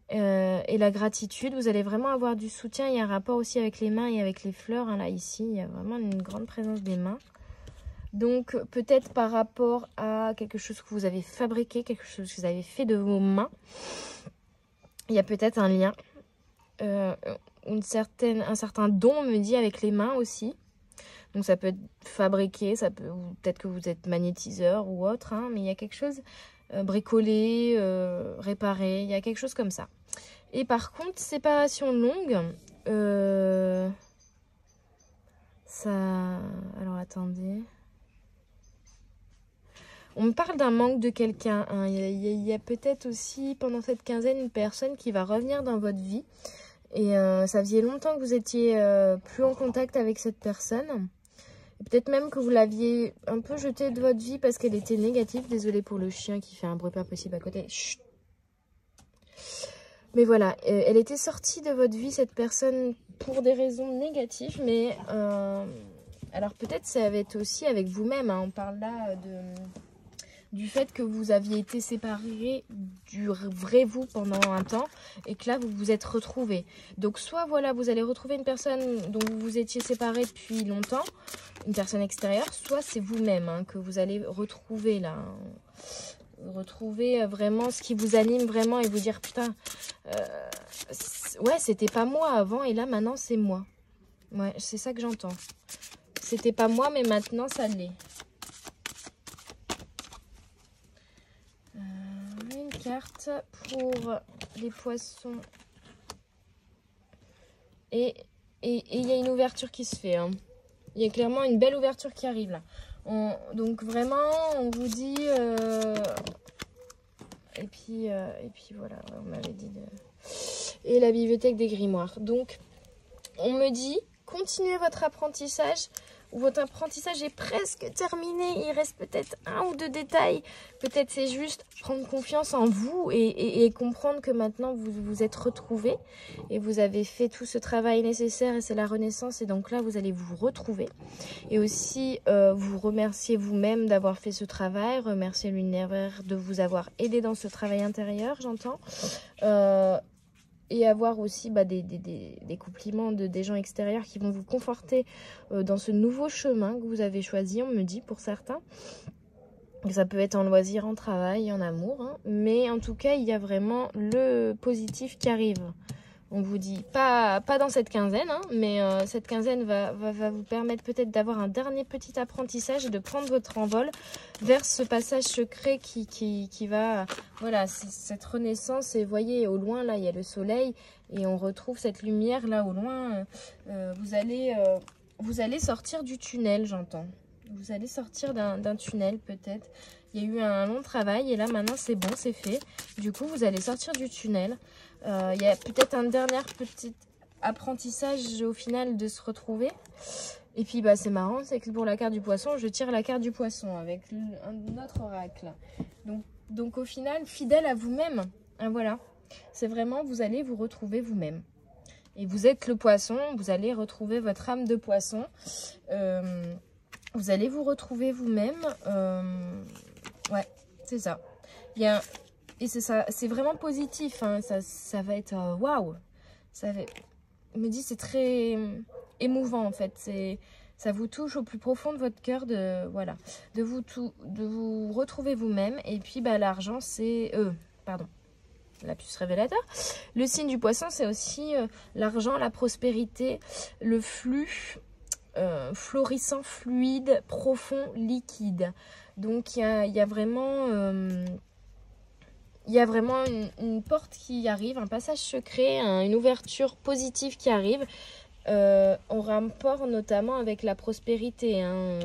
et la gratitude. Vous allez vraiment avoir du soutien. Il y a un rapport aussi avec les mains et avec les fleurs, hein, là, ici. Il y a vraiment une grande présence des mains. Donc, peut-être par rapport à quelque chose que vous avez fabriqué, quelque chose que vous avez fait de vos mains. Il y a peut-être un lien, un certain don, on me dit, avec les mains aussi. Donc ça peut être fabriqué, peut-être que vous êtes magnétiseur ou autre, hein, mais il y a quelque chose bricolé, réparé, il y a quelque chose comme ça. Et par contre, séparation longue, Ça... Alors, attendez. On me parle d'un manque de quelqu'un. Hein. Il y a peut-être aussi, pendant cette quinzaine, une personne qui va revenir dans votre vie. Et ça faisait longtemps que vous étiez plus en contact avec cette personne. Peut-être même que vous l'aviez un peu jetée de votre vie parce qu'elle était négative. Désolée pour le chien qui fait un bruit pas possible à côté. Chut. Mais voilà, elle était sortie de votre vie, cette personne, pour des raisons négatives. Mais alors peut-être ça va être aussi avec vous-même. Hein. On parle là du fait que vous aviez été séparés du vrai vous pendant un temps et que là vous vous êtes retrouvés. Donc soit voilà, vous allez retrouver une personne dont vous vous étiez séparés depuis longtemps, une personne extérieure, soit c'est vous-même hein, que vous allez retrouver là. Retrouver vraiment ce qui vous anime vraiment et vous dire putain, ouais c'était pas moi avant et là maintenant c'est moi. Ouais, c'est ça que j'entends. C'était pas moi mais maintenant ça l'est. Une carte pour les poissons. Et il y a une ouverture qui se fait. Hein. Il y a clairement une belle ouverture qui arrive là. Donc vraiment, on vous dit... Et puis voilà, on m'avait dit... Et la bibliothèque des grimoires. Donc, on me dit, continuez votre apprentissage. Votre apprentissage est presque terminé. Il reste peut-être 1 ou 2 détails. Peut-être c'est juste prendre confiance en vous et comprendre que maintenant vous vous êtes retrouvés. Et vous avez fait tout ce travail nécessaire et c'est la renaissance. Et donc là, vous allez vous retrouver. Et aussi, vous remercier vous-même d'avoir fait ce travail. Remercier l'univers de vous avoir aidé dans ce travail intérieur, j'entends. Et avoir aussi des compliments des gens extérieurs qui vont vous conforter dans ce nouveau chemin que vous avez choisi, on me dit, pour certains. Ça peut être en loisir, en travail, en amour. Hein. Mais en tout cas, il y a vraiment le positif qui arrive. On vous dit, pas dans cette quinzaine, hein, mais cette quinzaine va vous permettre peut-être d'avoir un dernier petit apprentissage et de prendre votre envol vers ce passage secret qui va... Voilà, cette renaissance. Et voyez, au loin, là, il y a le soleil et on retrouve cette lumière, là, au loin. Vous allez sortir du tunnel, j'entends. Vous allez sortir d'un tunnel, peut-être. Il y a eu un long travail et là, maintenant, c'est bon, c'est fait. Du coup, vous allez sortir du tunnel. Il y a peut-être un dernier petit apprentissage au final de se retrouver. Et puis bah, c'est marrant, c'est que pour la carte du poisson, je tire la carte du poisson avec un autre oracle. Donc au final, fidèle à vous-même. Hein, voilà, c'est vraiment, vous allez vous retrouver vous-même. Et vous êtes le poisson, vous allez retrouver votre âme de poisson. Vous allez vous retrouver vous-même. Ouais, c'est ça. Et c'est ça, c'est vraiment positif. Hein. Ça va être waouh. On me dit c'est très émouvant en fait. Ça vous touche au plus profond de votre cœur de vous retrouver vous-même. Et puis bah l'argent c'est lapsus révélateur. Le signe du poisson c'est aussi l'argent, la prospérité, le flux. Florissant, fluide, profond, liquide. Donc il y a vraiment une porte qui arrive, un passage secret, une ouverture positive qui arrive. En rapport notamment avec la prospérité. Hein.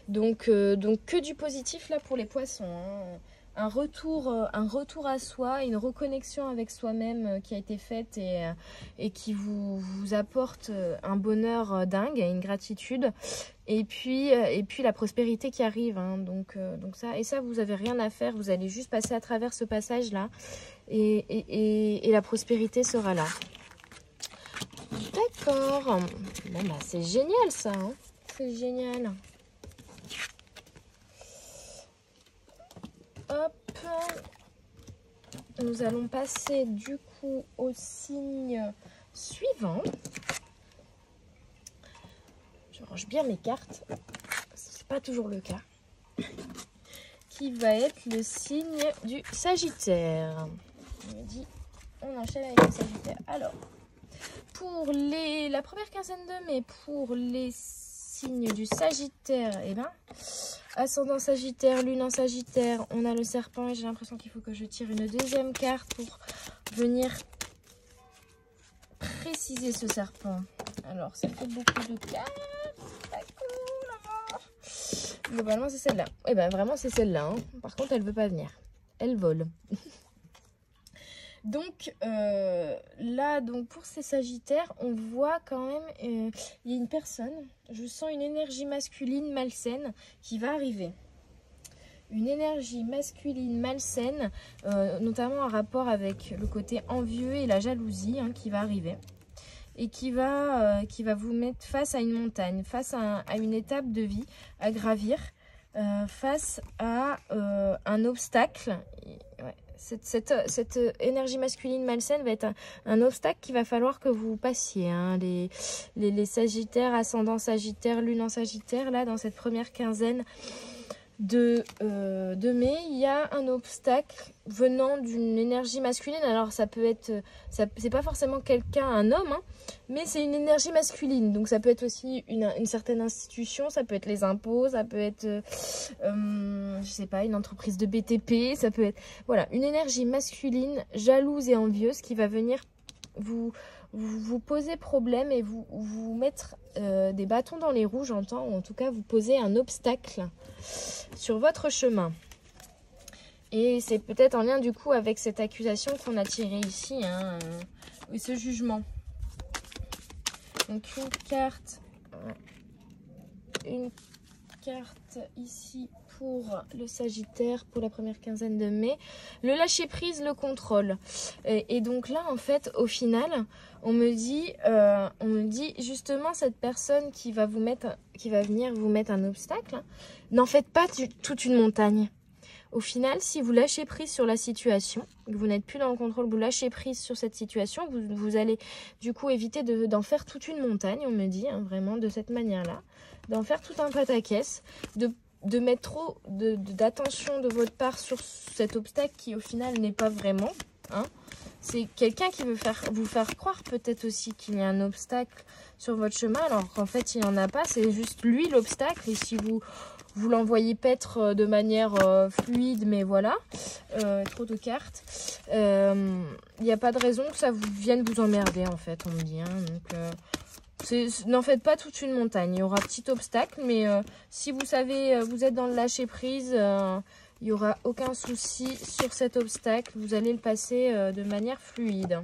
Donc que du positif là pour les poissons. Hein. Un retour à soi, une reconnexion avec soi-même qui a été faite et qui vous apporte un bonheur dingue, une gratitude et puis la prospérité qui arrive. Hein. Donc ça vous avez rien à faire, vous allez juste passer à travers ce passage là et la prospérité sera là. D'accord. Bon bah c'est génial ça. Hein. C'est génial. Hop, nous allons passer du coup au signe suivant. Je range bien mes cartes, c'est pas toujours le cas. Qui va être le signe du Sagittaire. On me dit, on enchaîne avec le Sagittaire. Alors, pour la première quinzaine de mai, pour les signes du Sagittaire, eh ben, ascendant Sagittaire, lune en Sagittaire, on a le serpent et j'ai l'impression qu'il faut que je tire une deuxième carte pour venir préciser ce serpent. Alors, ça fait beaucoup de cartes. Globalement, c'est celle-là. Et ben vraiment, c'est celle-là. Hein. Par contre, elle veut pas venir. Elle vole. Donc là, donc pour ces Sagittaires, on voit quand même, il y a une personne, je sens une énergie masculine malsaine qui va arriver. Une énergie masculine malsaine, notamment en rapport avec le côté envieux et la jalousie hein, qui va arriver. Et qui va vous mettre face à une montagne, face à une étape de vie à gravir, face à un obstacle. Ouais. Cette énergie masculine malsaine va être un obstacle qu'il va falloir que vous passiez. Hein. Les Sagittaires, ascendant Sagittaire, lune en Sagittaire, là dans cette première quinzaine de mai, il y a un obstacle venant d'une énergie masculine. Alors ça peut être, c'est pas forcément quelqu'un, un homme, hein, mais c'est une énergie masculine. Donc ça peut être aussi une certaine institution, ça peut être les impôts, ça peut être, je sais pas, une entreprise de BTP, ça peut être, voilà, une énergie masculine, jalouse et envieuse qui va venir vous poser problème et vous mettre des bâtons dans les roues, j'entends, ou en tout cas vous poser un obstacle sur votre chemin. Et c'est peut-être en lien du coup avec cette accusation qu'on a tirée ici, hein, et ce jugement. Donc une carte ici pour le Sagittaire pour la première quinzaine de mai. Le lâcher prise, le contrôle. Et donc là, en fait, au final, on me dit justement cette personne qui va venir vous mettre un obstacle, n'en faites pas toute une montagne. Au final, si vous lâchez prise sur la situation, que vous n'êtes plus dans le contrôle, vous lâchez prise sur cette situation, vous allez du coup éviter d'en faire toute une montagne, on me dit, hein, vraiment de cette manière-là, d'en faire tout un pataquès, de mettre trop d'attention de votre part sur cet obstacle qui au final n'est pas vraiment. Hein. C'est quelqu'un qui veut vous faire croire peut-être aussi qu'il y a un obstacle sur votre chemin, alors qu'en fait il n'y en a pas, c'est juste lui l'obstacle, et si vous l'envoyez paître de manière fluide, mais voilà, trop de cartes. Il n'y a pas de raison que ça vienne vous emmerder, en fait, on me dit. Hein, donc, n'en faites pas toute une montagne. Il y aura un petit obstacle, mais si vous savez, vous êtes dans le lâcher-prise, il n'y aura aucun souci sur cet obstacle. Vous allez le passer de manière fluide.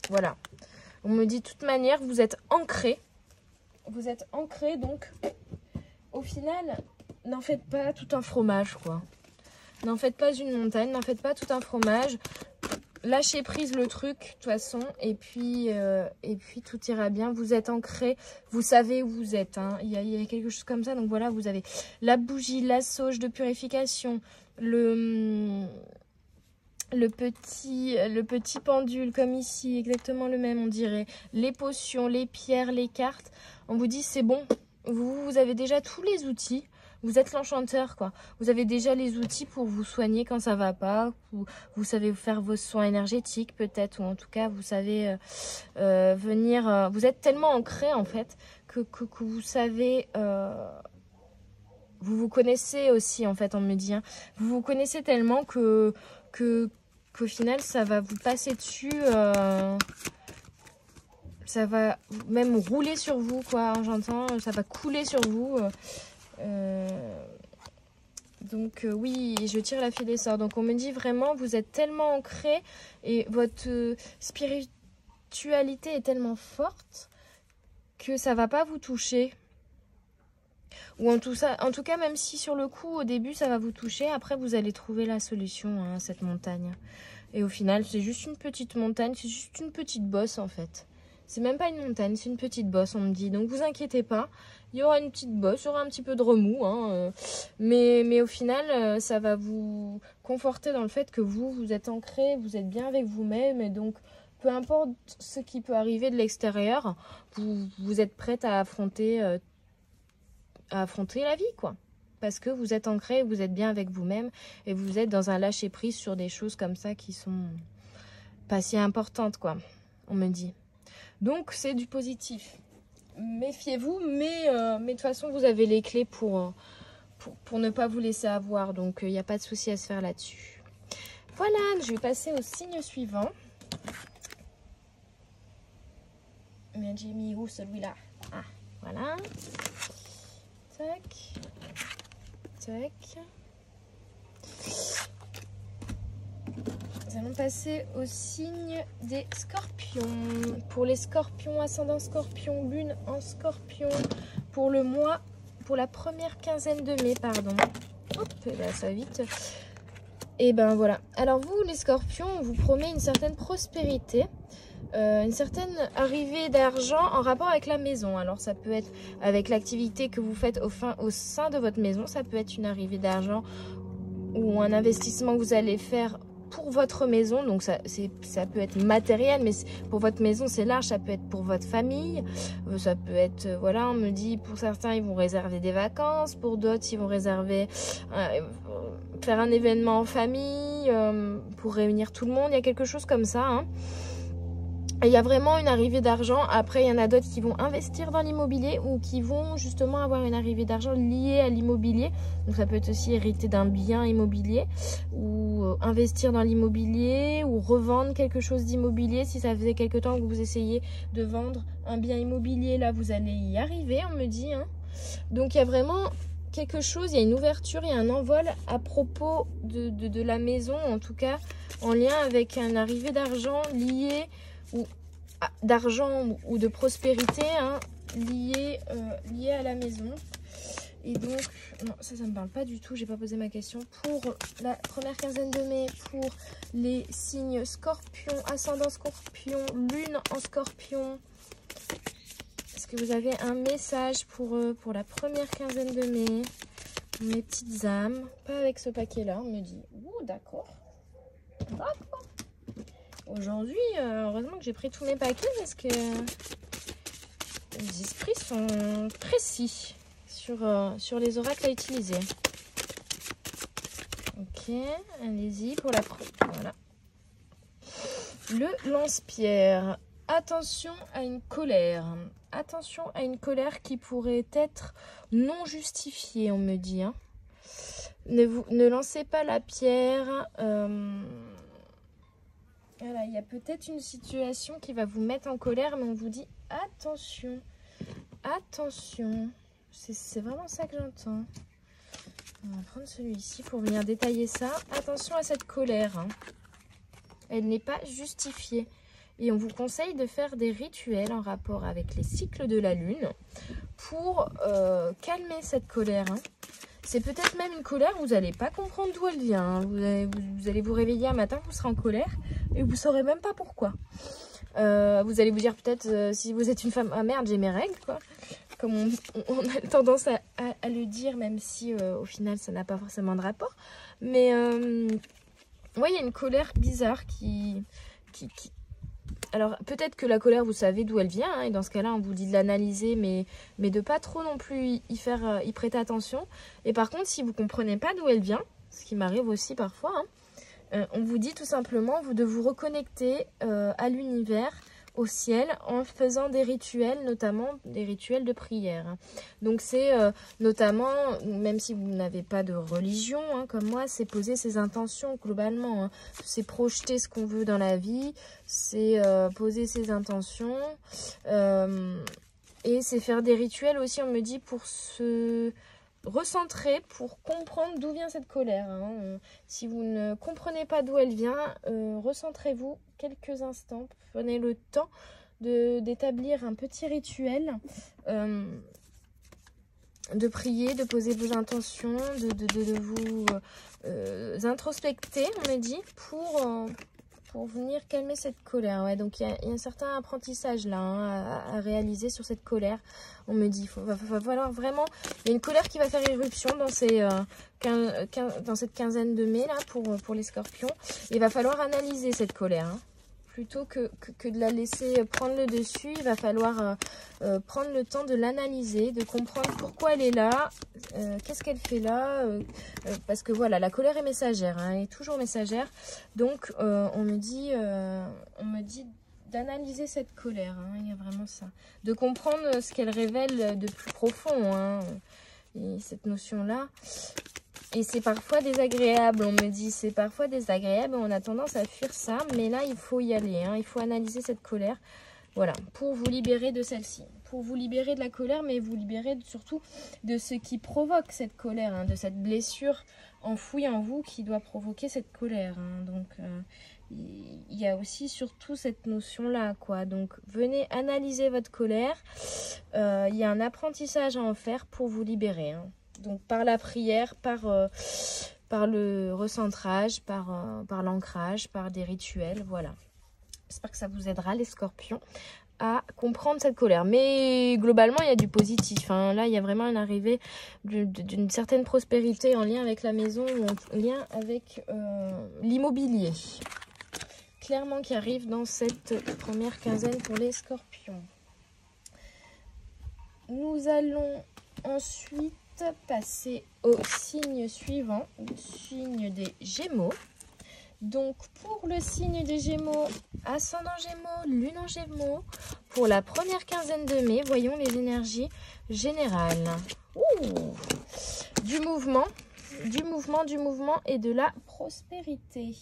Voilà. On me dit de toute manière, vous êtes ancré. Vous êtes ancré, donc, au final... N'en faites pas tout un fromage, quoi. N'en faites pas une montagne, n'en faites pas tout un fromage. Lâchez prise le truc, de toute façon, et puis tout ira bien. Vous êtes ancré, vous savez où vous êtes. Hein. Il y a quelque chose comme ça, donc voilà, vous avez la bougie, la sauge de purification, le petit pendule, comme ici, exactement le même, on dirait. Les potions, les pierres, les cartes. On vous dit, c'est bon, vous avez déjà tous les outils. Vous êtes l'enchanteur, quoi. Vous avez déjà les outils pour vous soigner quand ça va pas. Vous savez faire vos soins énergétiques, peut-être. Ou en tout cas, vous savez venir... vous êtes tellement ancré, en fait, que vous savez... vous connaissez aussi, en fait, on me dit. Hein. Vous vous connaissez tellement qu'au final, ça va vous passer dessus... ça va même rouler sur vous, quoi. J'entends, ça va couler sur vous. Donc oui, je tire la fille des sorts. Donc on me dit vraiment, vous êtes tellement ancré et votre spiritualité est tellement forte que ça va pas vous toucher. Ou en tout cas, même si sur le coup, au début, ça va vous toucher, après vous allez trouver la solution à cette montagne. Et au final, c'est juste une petite montagne, c'est juste une petite bosse en fait. C'est même pas une montagne, c'est une petite bosse, on me dit. Donc vous inquiétez pas, il y aura une petite bosse, il y aura un petit peu de remous. Hein, mais au final, ça va vous conforter dans le fait que vous êtes ancré, vous êtes bien avec vous-même. Et donc, peu importe ce qui peut arriver de l'extérieur, vous êtes prête à affronter la vie, quoi. Parce que vous êtes ancré, vous êtes bien avec vous-même. Et vous êtes dans un lâcher-prise sur des choses comme ça qui sont pas si importantes, quoi. On me dit. Donc, c'est du positif. Méfiez-vous, mais de toute façon, vous avez les clés pour ne pas vous laisser avoir. Donc, il n'y a pas de souci à se faire là-dessus. Voilà, je vais passer au signe suivant. Mais j'ai mis où celui-là? Ah, voilà. Tac. Tac. Nous allons passer au signe des scorpions. Pour les scorpions, ascendant scorpion, lune en scorpion, pour le mois, pour la première quinzaine de mai, pardon. Hop, là, ça va vite. Et ben voilà. Alors vous, les scorpions, on vous promet une certaine prospérité, une certaine arrivée d'argent en rapport avec la maison. Alors ça peut être avec l'activité que vous faites au sein de votre maison. Ça peut être une arrivée d'argent ou un investissement que vous allez faire pour votre maison. Donc ça peut être matériel, mais pour votre maison c'est large. Ça peut être pour votre famille, ça peut être, voilà, on me dit pour certains ils vont réserver des vacances, pour d'autres ils vont réserver faire un événement en famille pour réunir tout le monde. Il y a quelque chose comme ça, hein. Il y a vraiment une arrivée d'argent. Après, il y en a d'autres qui vont investir dans l'immobilier ou qui vont justement avoir une arrivée d'argent liée à l'immobilier. Donc, ça peut être aussi hériter d'un bien immobilier ou investir dans l'immobilier ou revendre quelque chose d'immobilier. Si ça faisait quelque temps que vous essayez de vendre un bien immobilier, là, vous allez y arriver, on me dit, hein. Donc, il y a vraiment quelque chose, il y a une ouverture, il y a un envol à propos de la maison, en tout cas, en lien avec une arrivée d'argent liée ou d'argent ou de prospérité, hein, lié à la maison. Et donc, non, ça me parle pas du tout, j'ai pas posé ma question. Pour la première quinzaine de mai, pour les signes scorpion, ascendant scorpion, lune en scorpion, est-ce que vous avez un message pour la première quinzaine de mai, mes petites âmes? Pas avec ce paquet-là, on me dit. Ouh, d'accord. D'accord. Aujourd'hui, heureusement que j'ai pris tous mes paquets parce que les esprits sont précis sur les oracles à utiliser. Ok, allez-y pour la voilà. Le lance-pierre. Attention à une colère. Attention à une colère qui pourrait être non justifiée, on me dit, hein. Ne lancez pas la pierre. Voilà, il y a peut-être une situation qui va vous mettre en colère, mais on vous dit attention, attention. C'est vraiment ça que j'entends. On va prendre celui-ci pour venir détailler ça. Attention à cette colère, hein. Elle n'est pas justifiée. Et on vous conseille de faire des rituels en rapport avec les cycles de la lune pour calmer cette colère, hein. C'est peut-être même une colère, vous n'allez pas comprendre d'où elle vient, hein. Vous allez vous réveiller un matin, vous serez en colère et vous ne saurez même pas pourquoi. Vous allez vous dire peut-être, si vous êtes une femme, ah merde, j'ai mes règles, quoi. Comme on a tendance à le dire, même si au final ça n'a pas forcément de rapport. Mais ouais, il y a une colère bizarre qui... Alors, peut-être que la colère, vous savez d'où elle vient, hein, et dans ce cas-là, on vous dit de l'analyser, mais de pas trop non plus y prêter attention. Et par contre, si vous ne comprenez pas d'où elle vient, ce qui m'arrive aussi parfois, hein, on vous dit tout simplement de vous reconnecter à l'univers, au ciel, en faisant des rituels, notamment des rituels de prière, hein. Donc c'est notamment, même si vous n'avez pas de religion, hein, comme moi, c'est poser ses intentions globalement, hein. C'est projeter ce qu'on veut dans la vie, c'est poser ses intentions, et c'est faire des rituels aussi, on me dit, pour se recentrer, pour comprendre d'où vient cette colère, hein. Si vous ne comprenez pas d'où elle vient, recentrez-vous quelques instants, prenez le temps d'établir un petit rituel, de prier, de poser vos intentions, de vous introspecter, on me dit, pour venir calmer cette colère. Ouais, donc il y a un certain apprentissage là, hein, à réaliser sur cette colère. On me dit, va falloir vraiment... Il y a une colère qui va faire irruption dans cette quinzaine de mai là pour les scorpions. Il va falloir analyser cette colère, hein. Plutôt que de la laisser prendre le dessus, il va falloir prendre le temps de l'analyser, de comprendre pourquoi elle est là, qu'est-ce qu'elle fait là, parce que voilà, la colère est messagère, hein, elle est toujours messagère. Donc on me dit d'analyser cette colère, hein, il y a vraiment ça, de comprendre ce qu'elle révèle de plus profond, hein, et cette notion-là. Et c'est parfois désagréable, on me dit, c'est parfois désagréable, on a tendance à fuir ça, mais là, il faut y aller, hein, il faut analyser cette colère. Voilà, pour vous libérer de celle-ci. Pour vous libérer de la colère, mais vous libérer surtout de ce qui provoque cette colère, hein, de cette blessure enfouie en vous qui doit provoquer cette colère. Hein. Donc, il y a aussi surtout cette notion-là, quoi. Donc, venez analyser votre colère. Il y a un apprentissage à en faire pour vous libérer. Hein. Donc, par la prière, par le recentrage, par l'ancrage, par des rituels, voilà. J'espère que ça vous aidera, les scorpions, à comprendre cette colère. Mais globalement, il y a du positif. Hein. Là, il y a vraiment une arrivée d'une certaine prospérité en lien avec la maison ou en lien avec l'immobilier. Clairement qui arrive dans cette première quinzaine pour les scorpions. Nous allons ensuite passer au signe suivant, le signe des Gémeaux. Donc, pour le signe des Gémeaux, ascendant Gémeaux, lune en Gémeaux, pour la première quinzaine de mai, voyons les énergies générales. Ouh, du mouvement et de la prospérité.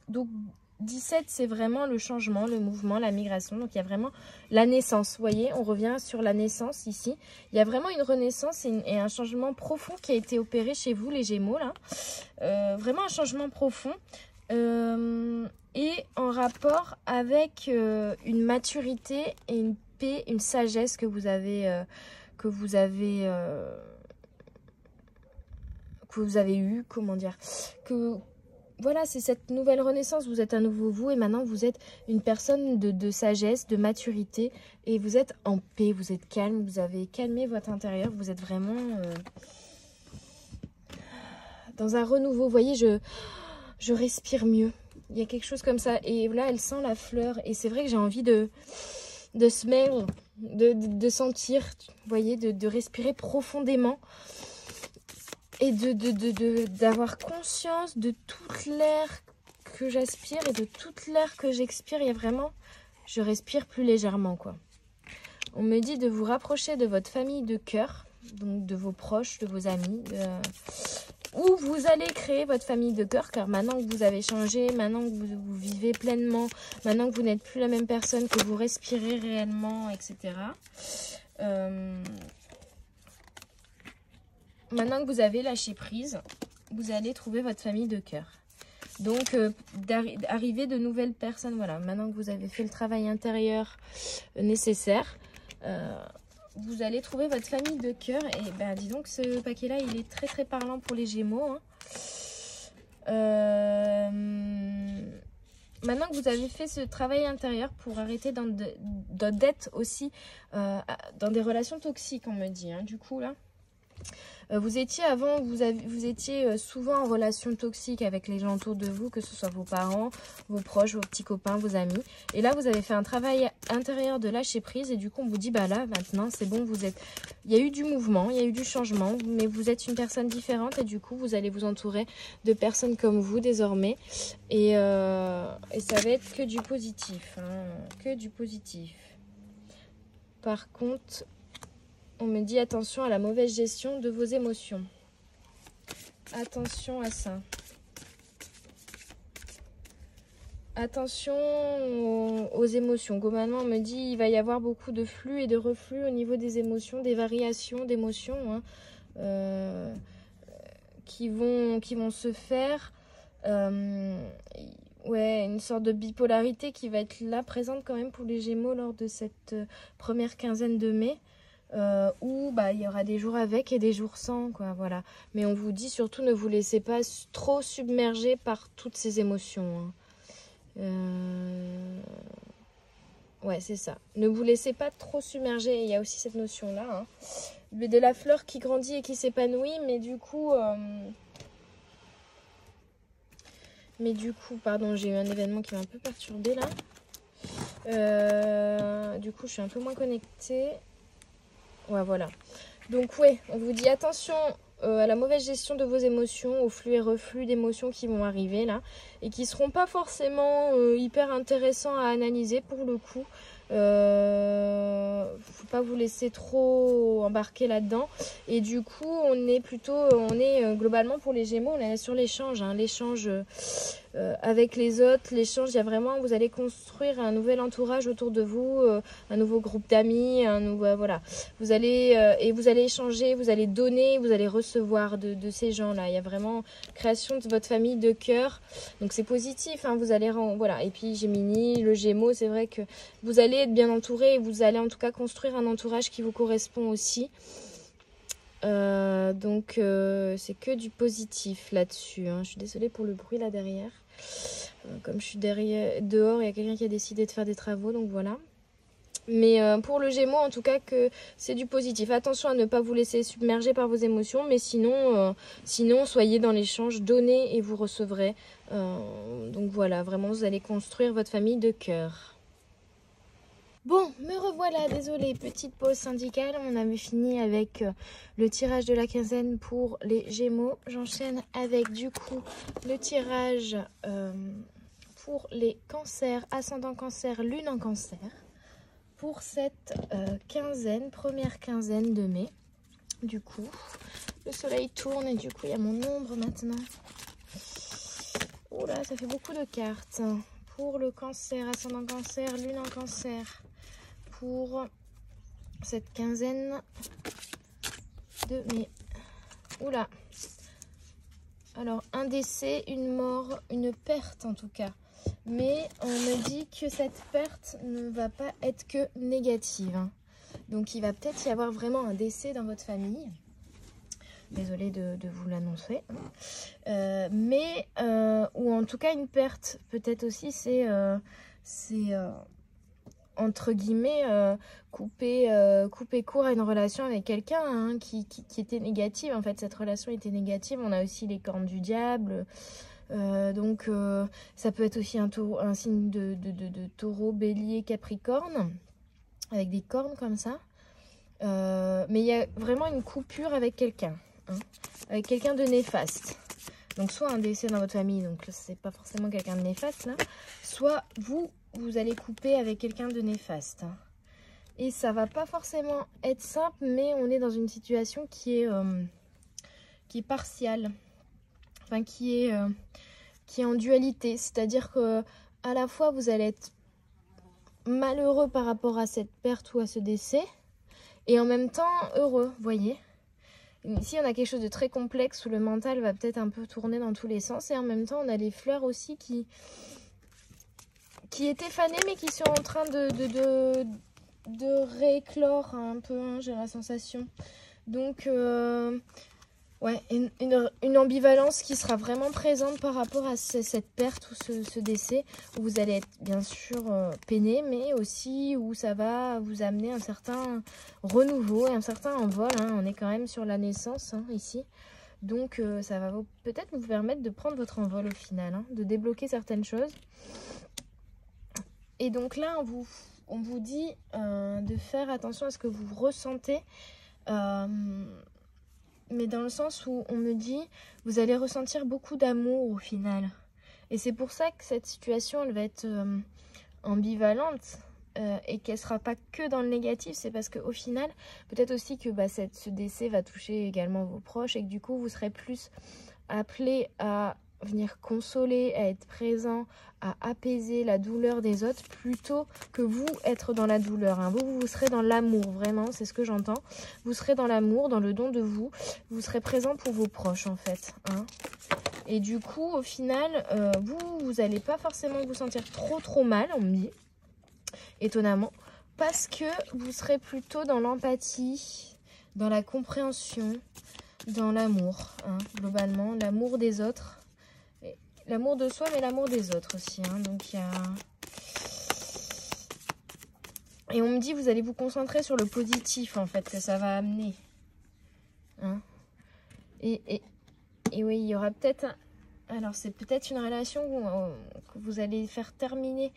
Donc, 17, c'est vraiment le changement, le mouvement, la migration. Donc, il y a vraiment la naissance. Vous voyez, on revient sur la naissance ici. Il y a vraiment une renaissance et un changement profond qui a été opéré chez vous, les Gémeaux, là. Vraiment un changement profond. Et en rapport avec une maturité et une paix, une sagesse que vous avez eu, comment dire, voilà, c'est cette nouvelle renaissance, vous êtes à nouveau vous et maintenant vous êtes une personne de sagesse, de maturité et vous êtes en paix, vous êtes calme, vous avez calmé votre intérieur, vous êtes vraiment dans un renouveau. Vous voyez, je respire mieux, il y a quelque chose comme ça et là elle sent la fleur et c'est vrai que j'ai envie de smell, de sentir, vous voyez, de respirer profondément. Et d'avoir conscience de toute l'air que j'aspire et de toute l'air que j'expire. Il y a vraiment, je respire plus légèrement, quoi. On me dit de vous rapprocher de votre famille de cœur, donc de vos proches, de vos amis, où vous allez créer votre famille de cœur, car maintenant que vous avez changé, maintenant que vous vivez pleinement, maintenant que vous n'êtes plus la même personne, que vous respirez réellement, etc. Maintenant que vous avez lâché prise, vous allez trouver votre famille de cœur. Donc, d'arriver de nouvelles personnes, voilà. Maintenant que vous avez fait le travail intérieur nécessaire, vous allez trouver votre famille de cœur. Et ben, dis donc, ce paquet-là, il est très très parlant pour les Gémeaux. Hein. Maintenant que vous avez fait ce travail intérieur pour arrêter d'être aussi dans des relations toxiques, on me dit, hein, du coup, là. Vous étiez avant, vous étiez souvent en relation toxique avec les gens autour de vous, que ce soit vos parents, vos proches, vos petits copains, vos amis. Et là, vous avez fait un travail intérieur de lâcher prise et du coup, on vous dit, bah là, maintenant, c'est bon, il y a eu du mouvement, il y a eu du changement, mais vous êtes une personne différente et du coup, vous allez vous entourer de personnes comme vous désormais. Et ça va être que du positif, hein, que du positif. Par contre, on me dit attention à la mauvaise gestion de vos émotions. Attention à ça. Attention aux émotions. Globalement, on me dit il va y avoir beaucoup de flux et de reflux au niveau des émotions, des variations d'émotions hein, qui vont se faire. Ouais, une sorte de bipolarité qui va être là présente quand même pour les Gémeaux lors de cette première quinzaine de mai. Où bah, il y aura des jours avec et des jours sans, quoi, voilà. Mais on vous dit surtout ne vous laissez pas trop submerger par toutes ces émotions. Hein. Ouais, c'est ça. Ne vous laissez pas trop submerger. Il y a aussi cette notion-là. Hein. De la fleur qui grandit et qui s'épanouit, mais du coup, pardon, j'ai eu un événement qui m'a un peu perturbée là. Du coup, je suis un peu moins connectée. Ouais, voilà. Donc, ouais, on vous dit attention à la mauvaise gestion de vos émotions, au flux et reflux d'émotions qui vont arriver là, et qui ne seront pas forcément hyper intéressants à analyser pour le coup. Faut pas vous laisser trop embarquer là-dedans. Et du coup, on est globalement pour les Gémeaux, on est sur l'échange, hein, l'échange avec les autres, l'échange, il y a vraiment, vous allez construire un nouvel entourage autour de vous, un nouveau groupe d'amis, voilà. Vous allez échanger, vous allez donner, vous allez recevoir de ces gens-là. Il y a vraiment création de votre famille de cœur. Donc c'est positif, hein, vous allez voilà. Et puis Gémini, le Gémeaux, c'est vrai que vous allez être bien entouré et vous allez en tout cas construire un entourage qui vous correspond aussi. Donc c'est que du positif là-dessus, hein. Je suis désolée pour le bruit là derrière. Comme je suis dehors, il y a quelqu'un qui a décidé de faire des travaux, donc voilà. Mais pour le Gémeaux, en tout cas, que c'est du positif. Attention à ne pas vous laisser submerger par vos émotions, mais sinon, soyez dans l'échange, donnez et vous recevrez. Donc voilà, vraiment, vous allez construire votre famille de cœur. Bon, me revoilà, désolée, petite pause syndicale. On avait fini avec le tirage de la quinzaine pour les Gémeaux. J'enchaîne avec du coup le tirage pour les cancers, ascendant cancer, lune en cancer. Pour cette quinzaine, première quinzaine de mai. Du coup, le soleil tourne et du coup, il y a mon ombre maintenant. Oh là, ça fait beaucoup de cartes. Pour le cancer, ascendant cancer, lune en cancer. Pour cette quinzaine de mai. Oula. Alors, un décès, une mort, une perte en tout cas. Mais on me dit que cette perte ne va pas être que négative, hein. Donc, il va peut-être y avoir vraiment un décès dans votre famille. Désolée de vous l'annoncer. Ou en tout cas, une perte. Peut-être aussi, c'est entre guillemets, couper court à une relation avec quelqu'un, hein, qui était négative. En fait, cette relation était négative. On a aussi les cornes du diable. Donc, ça peut être aussi un signe de taureau, bélier, capricorne, avec des cornes comme ça. Mais il y a vraiment une coupure avec quelqu'un, hein, avec quelqu'un de néfaste. Donc, soit un décès dans votre famille, donc c'est pas forcément quelqu'un de néfaste, là. Soit vous allez couper avec quelqu'un de néfaste. Hein. Et ça va pas forcément être simple, mais on est dans une situation qui est partiale. Enfin, qui est en dualité. C'est-à-dire que à la fois, vous allez être malheureux par rapport à cette perte ou à ce décès, et en même temps heureux, vous voyez. Ici, on a quelque chose de très complexe où le mental va peut-être un peu tourner dans tous les sens, et en même temps, on a les fleurs aussi qui étaient fanées, mais qui sont en train de rééclore un peu, hein, j'ai la sensation. Donc, ouais, une ambivalence qui sera vraiment présente par rapport à cette perte ou ce décès, où vous allez être bien sûr peiné, mais aussi où ça va vous amener un certain renouveau et un certain envol, hein. On est quand même sur la naissance, hein, ici. Donc ça va peut-être vous permettre de prendre votre envol au final, hein, de débloquer certaines choses. Et donc là, on vous dit de faire attention à ce que vous ressentez, mais dans le sens où on me dit, vous allez ressentir beaucoup d'amour au final. Et c'est pour ça que cette situation, elle va être ambivalente et qu'elle ne sera pas que dans le négatif. C'est parce qu'au final, peut-être aussi que ce décès va toucher également vos proches et que du coup, vous serez plus appelé à venir consoler, à être présent, à apaiser la douleur des autres plutôt que vous être dans la douleur, hein. Vous serez dans l'amour, vraiment, c'est ce que j'entends. Vous serez dans l'amour, dans le don de vous. Vous serez présent pour vos proches, en fait, hein. Et du coup, au final, vous n'allez pas forcément vous sentir trop mal, on me dit, étonnamment, parce que vous serez plutôt dans l'empathie, dans la compréhension, dans l'amour, hein, globalement, l'amour des autres. L'amour de soi, mais l'amour des autres aussi, hein. Donc, il y a... Et on me dit, vous allez vous concentrer sur le positif, en fait, que ça va amener. Hein. Et oui, il y aura peut-être... Alors, c'est peut-être une relation que vous allez faire terminer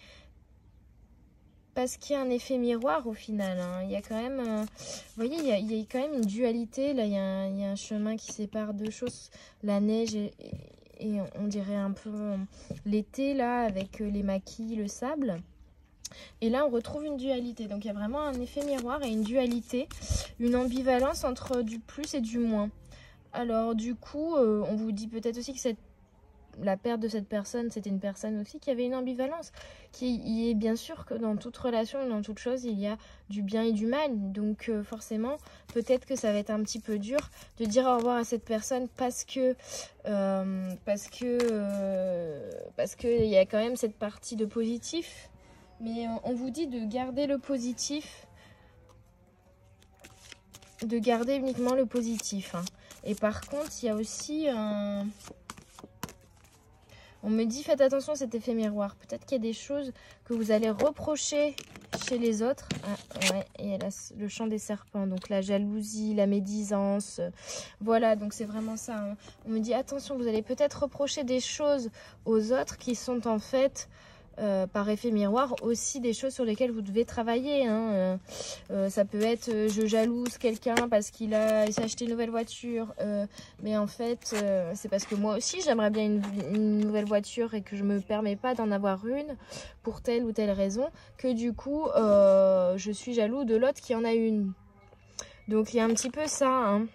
parce qu'il y a un effet miroir, au final, hein. Il y a quand même... vous voyez, il y a quand même une dualité. Là, il y a un chemin qui sépare deux choses. La neige et on dirait un peu l'été, là, avec les maquis, le sable. Et là, on retrouve une dualité. Donc, il y a vraiment un effet miroir et une dualité, une ambivalence entre du plus et du moins. Alors, du coup, on vous dit peut-être aussi que la perte de cette personne, c'était une personne aussi qui avait une ambivalence. Qui est bien sûr que dans toute relation, dans toute chose, il y a du bien et du mal. Donc forcément, peut-être que ça va être un petit peu dur de dire au revoir à cette personne parce que il y a quand même cette partie de positif. Mais on vous dit de garder le positif, de garder uniquement le positif. Hein. Et par contre, il y a aussi un... On me dit, faites attention à cet effet miroir. Peut-être qu'il y a des choses que vous allez reprocher chez les autres. Ah, ouais, et là, le chant des serpents. Donc la jalousie, la médisance. Voilà, donc c'est vraiment ça. Hein. On me dit, attention, vous allez peut-être reprocher des choses aux autres qui sont en fait... par effet miroir aussi des choses sur lesquelles vous devez travailler. Hein. Ça peut être je jalouse quelqu'un parce qu'il s'est acheté une nouvelle voiture, mais en fait c'est parce que moi aussi j'aimerais bien une nouvelle voiture et que je me permets pas d'en avoir une pour telle ou telle raison, que du coup je suis jaloux de l'autre qui en a une. Donc il y a un petit peu ça. Hein.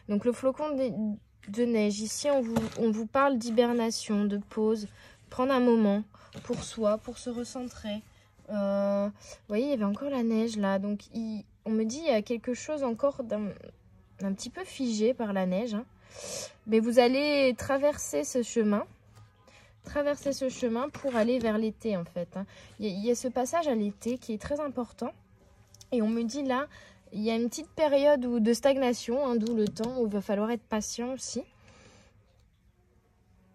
Donc le flocon de neige, ici on vous parle d'hibernation, de pause. Prendre un moment pour soi, pour se recentrer. Vous voyez, il y avait encore la neige là. Donc, on me dit qu'il y a quelque chose encore d'un petit peu figé par la neige. Hein. Mais vous allez traverser ce chemin. Traverser ce chemin pour aller vers l'été en fait. Hein. Il y a ce passage à l'été qui est très important. Et on me dit là, il y a une petite période de stagnation, hein, d'où le temps où il va falloir être patient aussi.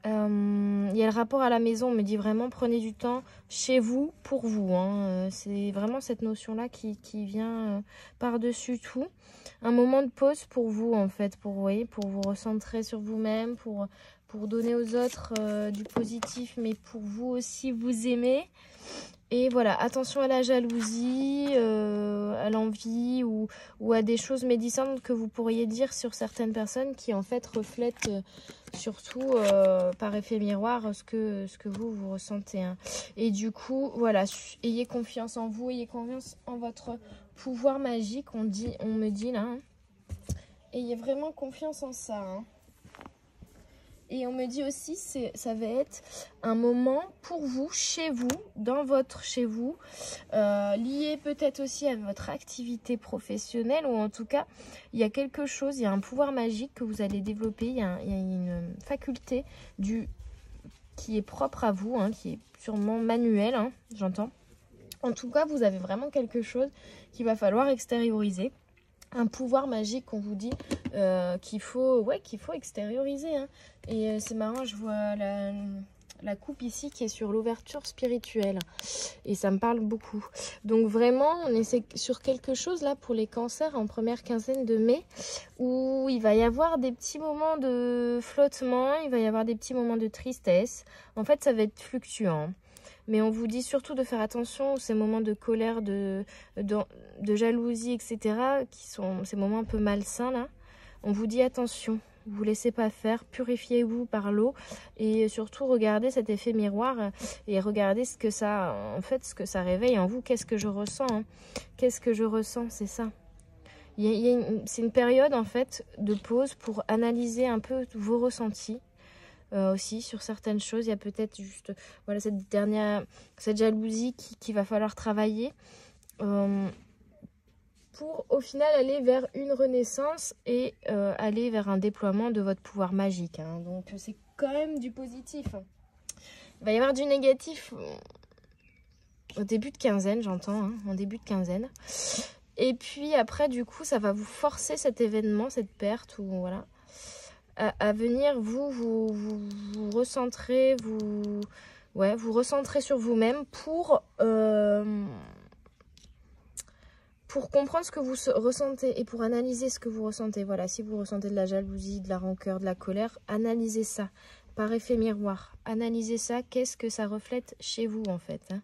Il y a le rapport à la maison, on me dit vraiment prenez du temps chez vous, pour vous. Hein. C'est vraiment cette notion-là qui vient par-dessus tout. Un moment de pause pour vous en fait, pour vous recentrer sur vous-même, pour donner aux autres du positif, mais pour vous aussi vous aimer. Et voilà, attention à la jalousie, à l'envie ou à des choses médisantes que vous pourriez dire sur certaines personnes qui en fait reflètent surtout par effet miroir ce que vous ressentez. Hein. Et du coup, voilà, ayez confiance en vous, ayez confiance en votre pouvoir magique, on me dit là. Hein. Ayez vraiment confiance en ça. Hein. Et on me dit aussi, ça va être un moment pour vous, chez vous, dans votre chez vous, lié peut-être aussi à votre activité professionnelle, ou en tout cas, il y a quelque chose, il y a un pouvoir magique que vous allez développer, il y a une faculté qui est propre à vous, hein, qui est sûrement manuelle, hein, j'entends. En tout cas, vous avez vraiment quelque chose qu'il va falloir extérioriser. Un pouvoir magique qu'on vous dit qu'il faut extérioriser. Hein. Et c'est marrant, je vois la coupe ici qui est sur l'ouverture spirituelle. Et ça me parle beaucoup. Donc vraiment, on est sur quelque chose là pour les cancers en première quinzaine de mai où il va y avoir des petits moments de flottement, il va y avoir des petits moments de tristesse. En fait, ça va être fluctuant. Mais on vous dit surtout de faire attention aux ces moments de colère, de jalousie, etc. qui sont ces moments un peu malsains là. On vous dit attention, vous laissez pas faire, purifiez-vous par l'eau et surtout regardez cet effet miroir et regardez ce que ça réveille en vous. Qu'est-ce que je ressens hein. Qu'est-ce que je ressens, c'est ça. C'est une période en fait de pause pour analyser un peu vos ressentis. Aussi sur certaines choses, il y a peut-être juste voilà cette jalousie qu'il va falloir travailler pour au final aller vers une renaissance et aller vers un déploiement de votre pouvoir magique. Hein. Donc c'est quand même du positif. Il va y avoir du négatif au début de quinzaine, j'entends, hein, en début de quinzaine. Et puis après, du coup, ça va vous forcer cet événement, cette perte ou voilà. À venir vous recentrer, vous recentrer sur vous-même pour comprendre ce que vous ressentez et pour analyser ce que vous ressentez. Voilà, si vous ressentez de la jalousie, de la rancœur, de la colère, analysez ça par effet miroir. Analysez ça, qu'est-ce que ça reflète chez vous en fait. Hein.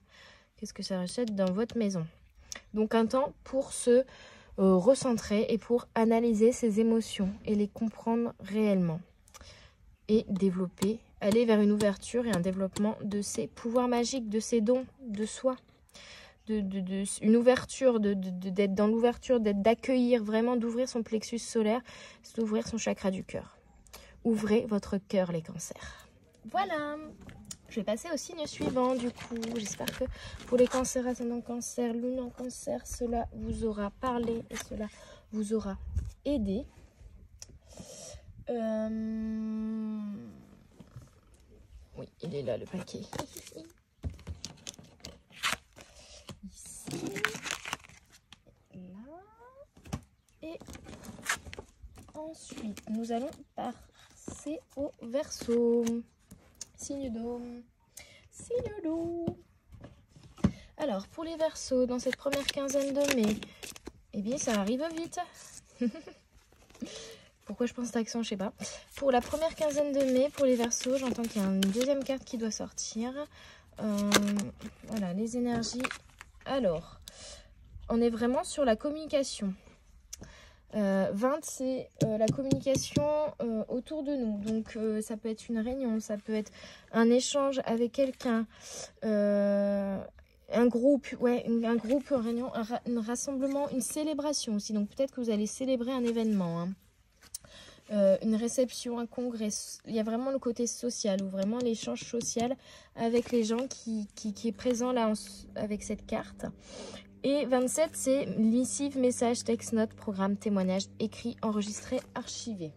Qu'est-ce que ça reflète dans votre maison. Donc un temps pour se recentrer et pour analyser ses émotions et les comprendre réellement et développer, aller vers une ouverture et un développement de ses pouvoirs magiques, de ses dons, de soi, une ouverture, d'être dans l'ouverture, d'accueillir vraiment, d'ouvrir son plexus solaire, d'ouvrir son chakra du cœur ouvrez votre cœur les cancers. Voilà. Je vais passer au signe suivant du coup. J'espère que pour les cancers, ascendant cancer, lune en cancer, cela vous aura parlé et cela vous aura aidé. Oui, il est là le paquet. Ici. Là. Et ensuite, nous allons passer au Verseau. Signe d'eau. Signe d'eau. Alors, pour les Verseaux, dans cette première quinzaine de mai, eh bien, ça arrive vite. Pourquoi je pense cet accent, je sais pas. Pour la première quinzaine de mai, pour les Verseaux, j'entends qu'il y a une deuxième carte qui doit sortir. Voilà, les énergies. Alors, on est vraiment sur la communication. 20, c'est la communication autour de nous. Donc, ça peut être une réunion, ça peut être un échange avec quelqu'un, un groupe, ouais, un groupe, une réunion, un rassemblement, une célébration aussi. Donc, peut-être que vous allez célébrer un événement, hein. Une réception, un congrès. Il y a vraiment le côté social ou vraiment l'échange social avec les gens qui est présent là avec cette carte. Et 27, c'est missive, message, texte, note, programme, témoignage, écrit, enregistré, archivé.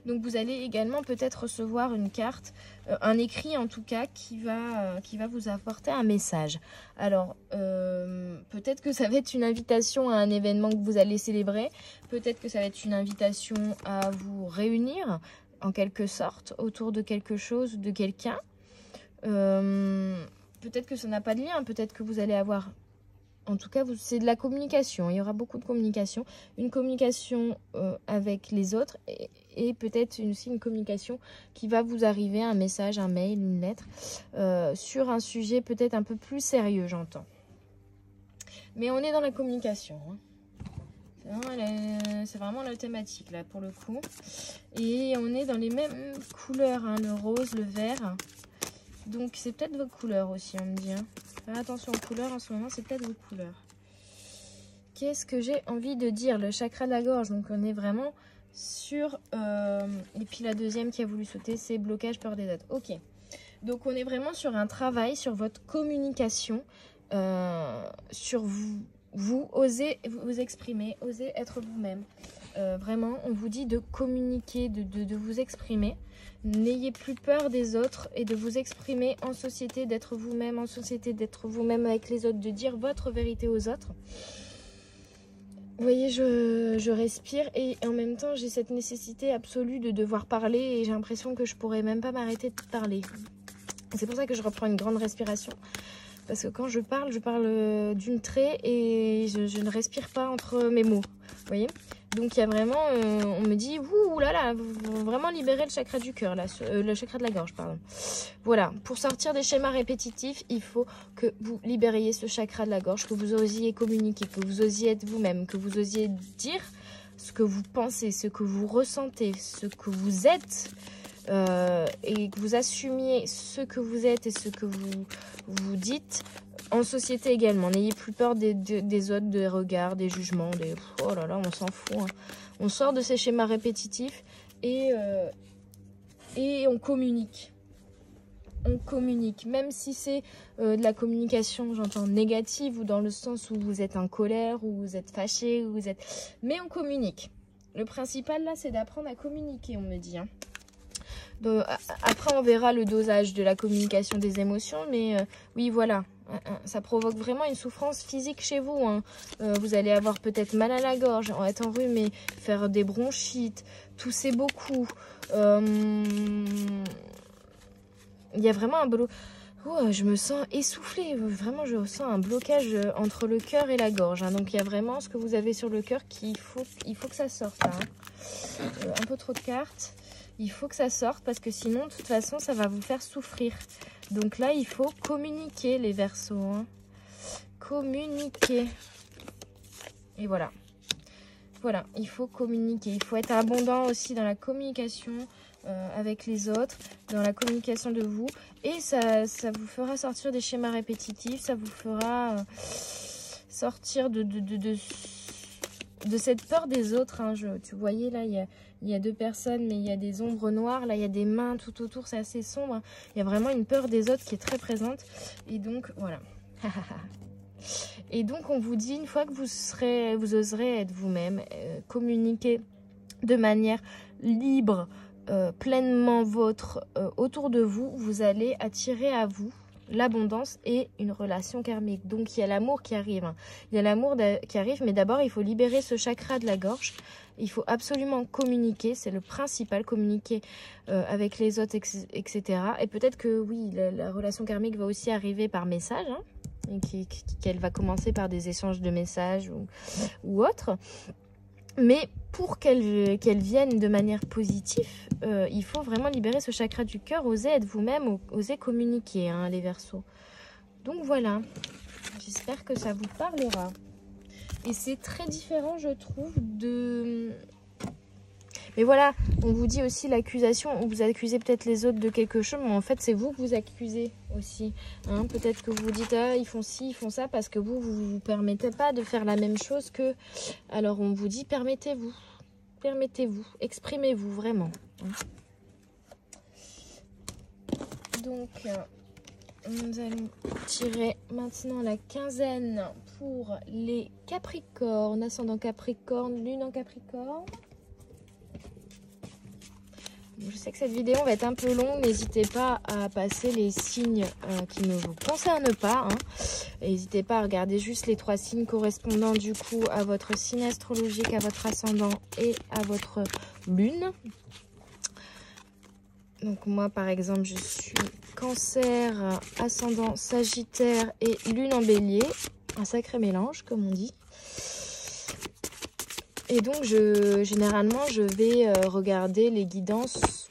Donc vous allez également peut-être recevoir une carte, un écrit en tout cas, qui va vous apporter un message. Alors, peut-être que ça va être une invitation à un événement que vous allez célébrer. Peut-être que ça va être une invitation à vous réunir, en quelque sorte, autour de quelque chose, de quelqu'un. Peut-être que ça n'a pas de lien, peut-être que vous allez avoir... En tout cas, c'est de la communication. Il y aura beaucoup de communication. Une communication avec les autres et peut-être aussi une communication qui va vous arriver, un message, un mail, une lettre, sur un sujet peut-être un peu plus sérieux, j'entends. Mais on est dans la communication, hein. C'est vraiment la thématique, là, pour le coup. Et on est dans les mêmes couleurs, hein, le rose, le vert. Donc, c'est peut-être vos couleurs aussi, on me dit, hein. Faire attention aux couleurs en ce moment, c'est peut-être vos couleurs. Qu'est-ce que j'ai envie de dire? Le chakra de la gorge, donc on est vraiment sur... et puis la deuxième qui a voulu sauter, c'est blocage, peur des dates. Ok, donc on est vraiment sur un travail, sur votre communication, sur vous osez vous exprimer, osez être vous-même. Vraiment, on vous dit de communiquer, de vous exprimer. N'ayez plus peur des autres et de vous exprimer en société, d'être vous-même en société, d'être vous-même avec les autres, de dire votre vérité aux autres. Vous voyez, je respire et en même temps, j'ai cette nécessité absolue de devoir parler et j'ai l'impression que je pourrais même pas m'arrêter de parler. C'est pour ça que je reprends une grande respiration. Parce que quand je parle d'une trait et je ne respire pas entre mes mots. Vous voyez? Donc il y a vraiment, on me dit, ouh là là, vraiment libérer le chakra du cœur, le chakra de la gorge, pardon. Voilà, pour sortir des schémas répétitifs, il faut que vous libériez ce chakra de la gorge, que vous osiez communiquer, que vous osiez être vous-même, que vous osiez dire ce que vous pensez, ce que vous ressentez, ce que vous êtes. Et que vous assumiez ce que vous êtes et ce que vous dites en société également. N'ayez plus peur des autres, des regards, des jugements, des... Oh là là, on s'en fout, hein. On sort de ces schémas répétitifs et on communique. On communique, même si c'est de la communication, j'entends négative, ou dans le sens où vous êtes en colère, ou vous êtes fâché, ou vous êtes... Mais on communique. Le principal, là, c'est d'apprendre à communiquer, on me dit, hein. Donc, après, on verra le dosage de la communication des émotions, mais oui, voilà, ça provoque vraiment une souffrance physique chez vous, hein. Vous allez avoir peut-être mal à la gorge, être enrhumé, faire des bronchites, tousser beaucoup. Il y a vraiment un blocage. Oh, je me sens essoufflée, vraiment je ressens un blocage entre le cœur et la gorge, hein. Donc il y a vraiment ce que vous avez sur le cœur qu'il faut que ça sorte, hein. Un peu trop de cartes. Il faut que ça sorte parce que sinon, de toute façon, ça va vous faire souffrir. Donc là, il faut communiquer, les Verseaux, hein. Communiquer. Et voilà. Voilà, il faut communiquer. Il faut être abondant aussi dans la communication avec les autres, dans la communication de vous. Et ça vous fera sortir des schémas répétitifs. Ça vous fera sortir de cette peur des autres, hein. Tu voyez là, il il y a deux personnes, mais il y a des ombres noires. Là, il y a des mains tout autour, c'est assez sombre. Il y a vraiment une peur des autres qui est très présente. Et donc, voilà. Et donc, on vous dit, une fois que vous oserez être vous-même, communiquer de manière libre, pleinement vôtre, autour de vous, vous allez attirer à vous l'abondance et une relation karmique. Donc il y a l'amour qui arrive. Hein. Il y a l'amour qui arrive, mais d'abord il faut libérer ce chakra de la gorge. Il faut absolument communiquer, c'est le principal, communiquer avec les autres, etc. Et peut-être que oui, la relation karmique va aussi arriver par message, hein, et qu'elle va commencer par des échanges de messages ou autre. Mais pour qu'elle vienne de manière positive, il faut vraiment libérer ce chakra du cœur, oser être vous-même, oser communiquer, hein, les Verseaux. Donc voilà, j'espère que ça vous parlera. Et c'est très différent, je trouve, de... Mais voilà, on vous dit aussi l'accusation, on vous accusez peut-être les autres de quelque chose, mais en fait c'est vous que vous accusez aussi. Hein, peut-être que vous vous dites, ah, ils font ci, ils font ça, parce que vous vous permettez pas de faire la même chose que... Alors on vous dit, permettez-vous, exprimez-vous vraiment. Hein. Donc, nous allons tirer maintenant la quinzaine pour les Capricornes, ascendant Capricorne, lune en Capricorne. Je sais que cette vidéo va être un peu longue, n'hésitez pas à passer les signes qui ne vous concernent pas. Hein. N'hésitez pas à regarder juste les 3 signes correspondant du coup à votre signe astrologique, à votre ascendant et à votre lune. Donc moi par exemple je suis Cancer, ascendant Sagittaire et lune en Bélier. Un sacré mélange comme on dit. Et donc, généralement, je vais regarder les guidances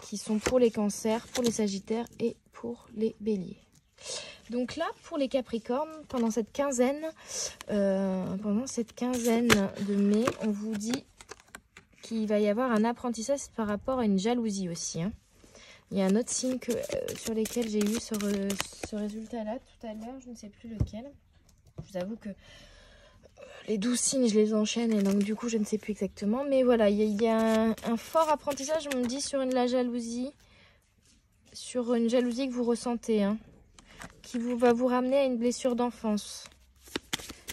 qui sont pour les cancers, pour les sagittaires et pour les béliers. Donc là, pour les capricornes, pendant cette quinzaine de mai, on vous dit qu'il va y avoir un apprentissage par rapport à une jalousie aussi. Hein. Il y a un autre signe sur lequel j'ai eu ce résultat-là tout à l'heure, je ne sais plus lequel. Je vous avoue que... Les 12 signes, je les enchaîne et donc du coup, je ne sais plus exactement. Mais voilà, il y a un fort apprentissage, on me dit, sur la jalousie. Sur une jalousie que vous ressentez, hein, qui va vous ramener à une blessure d'enfance.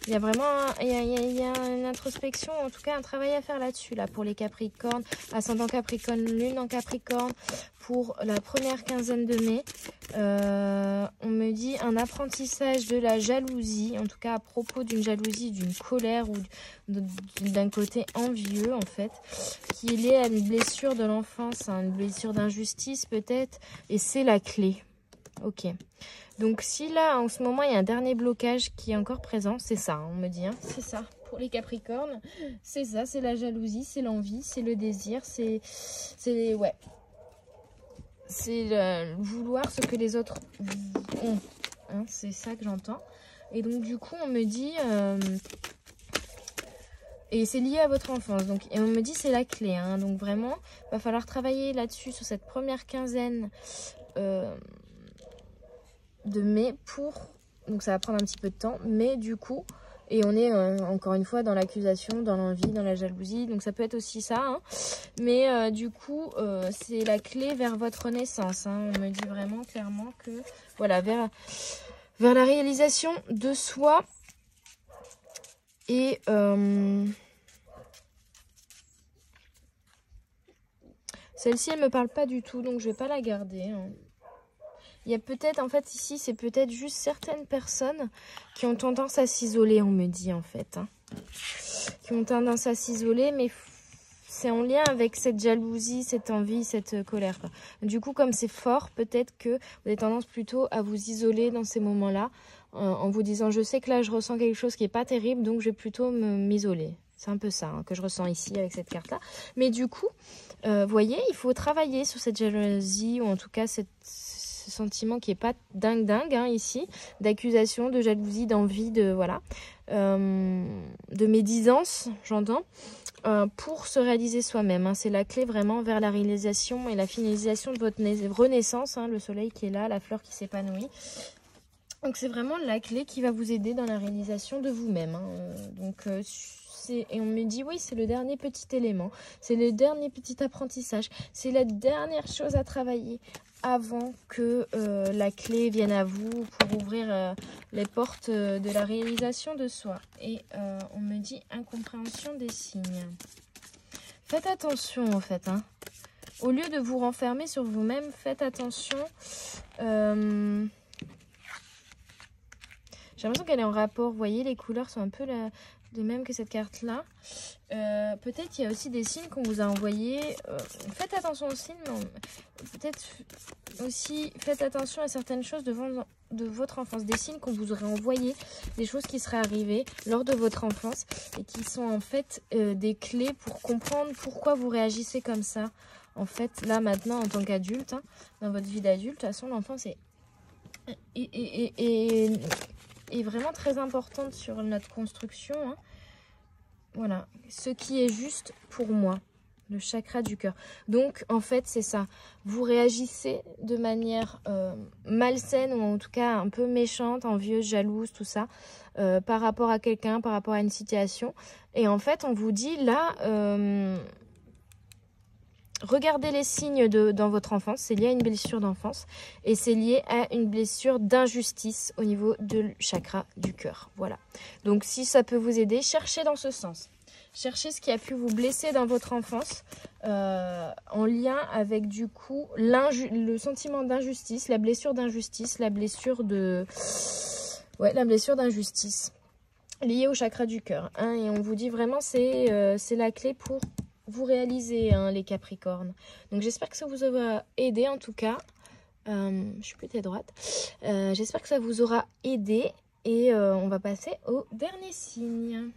Il y a vraiment il y a une introspection, en tout cas un travail à faire là-dessus, là, pour les Capricornes, ascendant Capricorne, lune en Capricorne, pour la première quinzaine de mai. On me dit un apprentissage de la jalousie, en tout cas à propos d'une jalousie, d'une colère ou d'un côté envieux, en fait, qui est lié à une blessure de l'enfance, hein, une blessure d'injustice peut-être, et c'est la clé. Ok. Donc si là, en ce moment, il y a un dernier blocage qui est encore présent, c'est ça, hein, on me dit, hein, c'est ça. Pour les Capricornes, c'est ça, c'est la jalousie, c'est l'envie, c'est le désir, c'est ouais. C'est vouloir ce que les autres ont. Hein, c'est ça que j'entends. Et donc du coup, on me dit... et c'est lié à votre enfance. Donc, et on me dit c'est la clé. Hein, donc vraiment, il va falloir travailler là-dessus, sur cette première quinzaine... de mai donc ça va prendre un petit peu de temps, mais du coup, et on est encore une fois dans l'accusation, dans l'envie, dans la jalousie, donc ça peut être aussi ça, hein. Mais du coup, c'est la clé vers votre renaissance, hein. On me dit vraiment clairement que, voilà, vers la réalisation de soi, et celle-ci, elle me parle pas du tout, donc je vais pas la garder, hein. Il y a peut-être, en fait, ici, c'est peut-être juste certaines personnes qui ont tendance à s'isoler, on me dit, en fait. Hein. Qui ont tendance à s'isoler, mais c'est en lien avec cette jalousie, cette envie, cette colère. Quoi. Du coup, comme c'est fort, peut-être que vous avez tendance plutôt à vous isoler dans ces moments-là, en vous disant, je sais que là, je ressens quelque chose qui n'est pas terrible, donc je vais plutôt m'isoler. C'est un peu ça, hein, que je ressens ici avec cette carte-là. Mais du coup, voyez, il faut travailler sur cette jalousie, ou en tout cas, ce sentiment qui est pas dingue hein, ici, d'accusation, de jalousie, d'envie, de voilà, de médisance, j'entends, pour se réaliser soi-même. Hein. C'est la clé vraiment vers la réalisation et la finalisation de votre renaissance, hein, le soleil qui est là, la fleur qui s'épanouit. Donc c'est vraiment la clé qui va vous aider dans la réalisation de vous-même. Hein. Donc Et on me dit, oui, c'est le dernier petit élément. C'est le dernier petit apprentissage. C'est la dernière chose à travailler avant que la clé vienne à vous pour ouvrir les portes de la réalisation de soi. Et on me dit incompréhension des signes. Faites attention en fait. Hein. Au lieu de vous renfermer sur vous-même, faites attention. J'ai l'impression qu'elle est en rapport. Vous voyez, les couleurs sont un peu les mêmes que cette carte-là. Peut-être il y a aussi des signes qu'on vous a envoyés. Faites attention aux signes, mais peut-être aussi faites attention à certaines choses de votre enfance. Des signes qu'on vous aurait envoyés, des choses qui seraient arrivées lors de votre enfance et qui sont en fait des clés pour comprendre pourquoi vous réagissez comme ça. En fait, là maintenant, en tant qu'adulte, hein, dans votre vie d'adulte, de toute façon, l'enfance est vraiment très importante sur notre construction. Hein. Voilà, ce qui est juste pour moi, le chakra du cœur. Donc, en fait, c'est ça. Vous réagissez de manière malsaine ou en tout cas un peu méchante, envieuse, jalouse, tout ça, par rapport à quelqu'un, par rapport à une situation. Et en fait, on vous dit là... regardez les signes dans votre enfance, c'est lié à une blessure d'enfance et c'est lié à une blessure d'injustice au niveau du chakra du cœur. Voilà. Donc si ça peut vous aider, cherchez dans ce sens. Cherchez ce qui a pu vous blesser dans votre enfance en lien avec du coup le sentiment d'injustice, la blessure d'injustice, la blessure d'injustice liée au chakra du cœur. Hein, et on vous dit vraiment c'est la clé pour vous réalisez, hein, les Capricornes. Donc j'espère que ça vous aura aidé en tout cas. Je suis plus tête droite. J'espère que ça vous aura aidé. Et on va passer au dernier signe.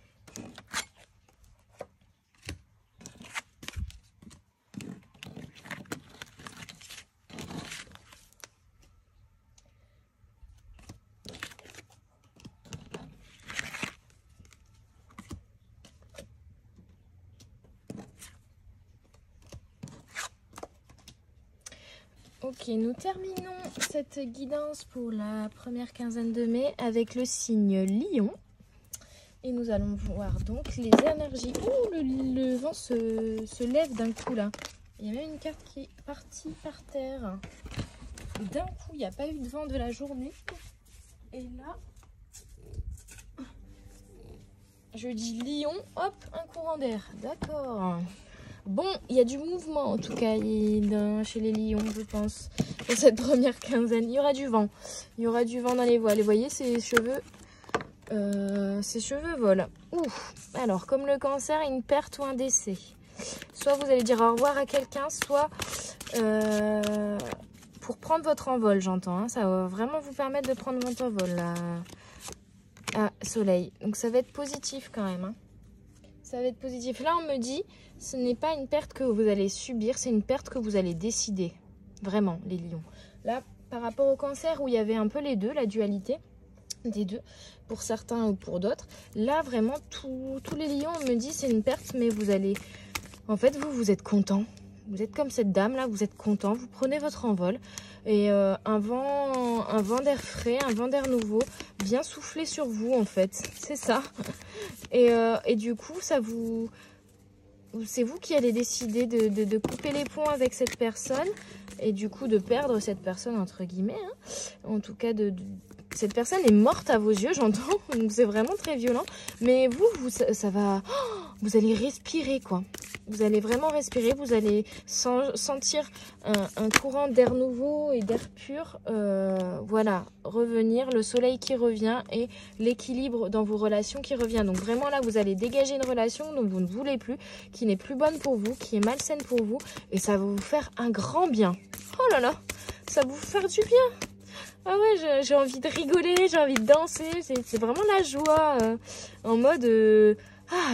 Ok, nous terminons cette guidance pour la première quinzaine de mai avec le signe Lion. Et nous allons voir donc les énergies. Oh, le vent se lève d'un coup là. Il y a même une carte qui est partie par terre. D'un coup, il n'y a pas eu de vent de la journée. Et là, je dis Lion, hop, un courant d'air. D'accord. Bon, il y a du mouvement en tout cas chez les lions, je pense, pour cette première quinzaine. Il y aura du vent. Il y aura du vent dans les voiles. Et vous voyez, ces cheveux volent. Ouf. Alors, comme le cancer, une perte ou un décès. Soit vous allez dire au revoir à quelqu'un, soit pour prendre votre envol, j'entends. Hein. Ça va vraiment vous permettre de prendre votre envol, là, à Soleil. Donc, ça va être positif quand même. Hein. Ça va être positif. Là, on me dit, ce n'est pas une perte que vous allez subir, c'est une perte que vous allez décider. Vraiment, les lions. Là, par rapport au cancer, où il y avait un peu les deux, la dualité des deux, pour certains ou pour d'autres. Là, vraiment, tous les lions, on me dit, c'est une perte, mais vous allez... En fait, vous êtes content. Vous êtes comme cette dame-là, vous êtes content. Vous prenez votre envol. Et un vent d'air frais, un vent d'air nouveau vient souffler sur vous, en fait. C'est ça. Et du coup, c'est vous qui allez décider de couper les ponts avec cette personne et du coup de perdre cette personne, entre guillemets. Hein. En tout cas, cette personne est morte à vos yeux, j'entends. Donc c'est vraiment très violent. Mais ça va... Oh, vous allez respirer, quoi. Vous allez vraiment respirer. Vous allez sentir un courant d'air nouveau et d'air pur. Voilà, revenir, le soleil qui revient et l'équilibre dans vos relations qui revient. Donc vraiment là, vous allez dégager une relation dont vous ne voulez plus, qui n'est plus bonne pour vous, qui est malsaine pour vous. Et ça va vous faire un grand bien. Oh là là, ça va vous faire du bien. Ah ouais, j'ai envie de rigoler, j'ai envie de danser. C'est vraiment la joie en mode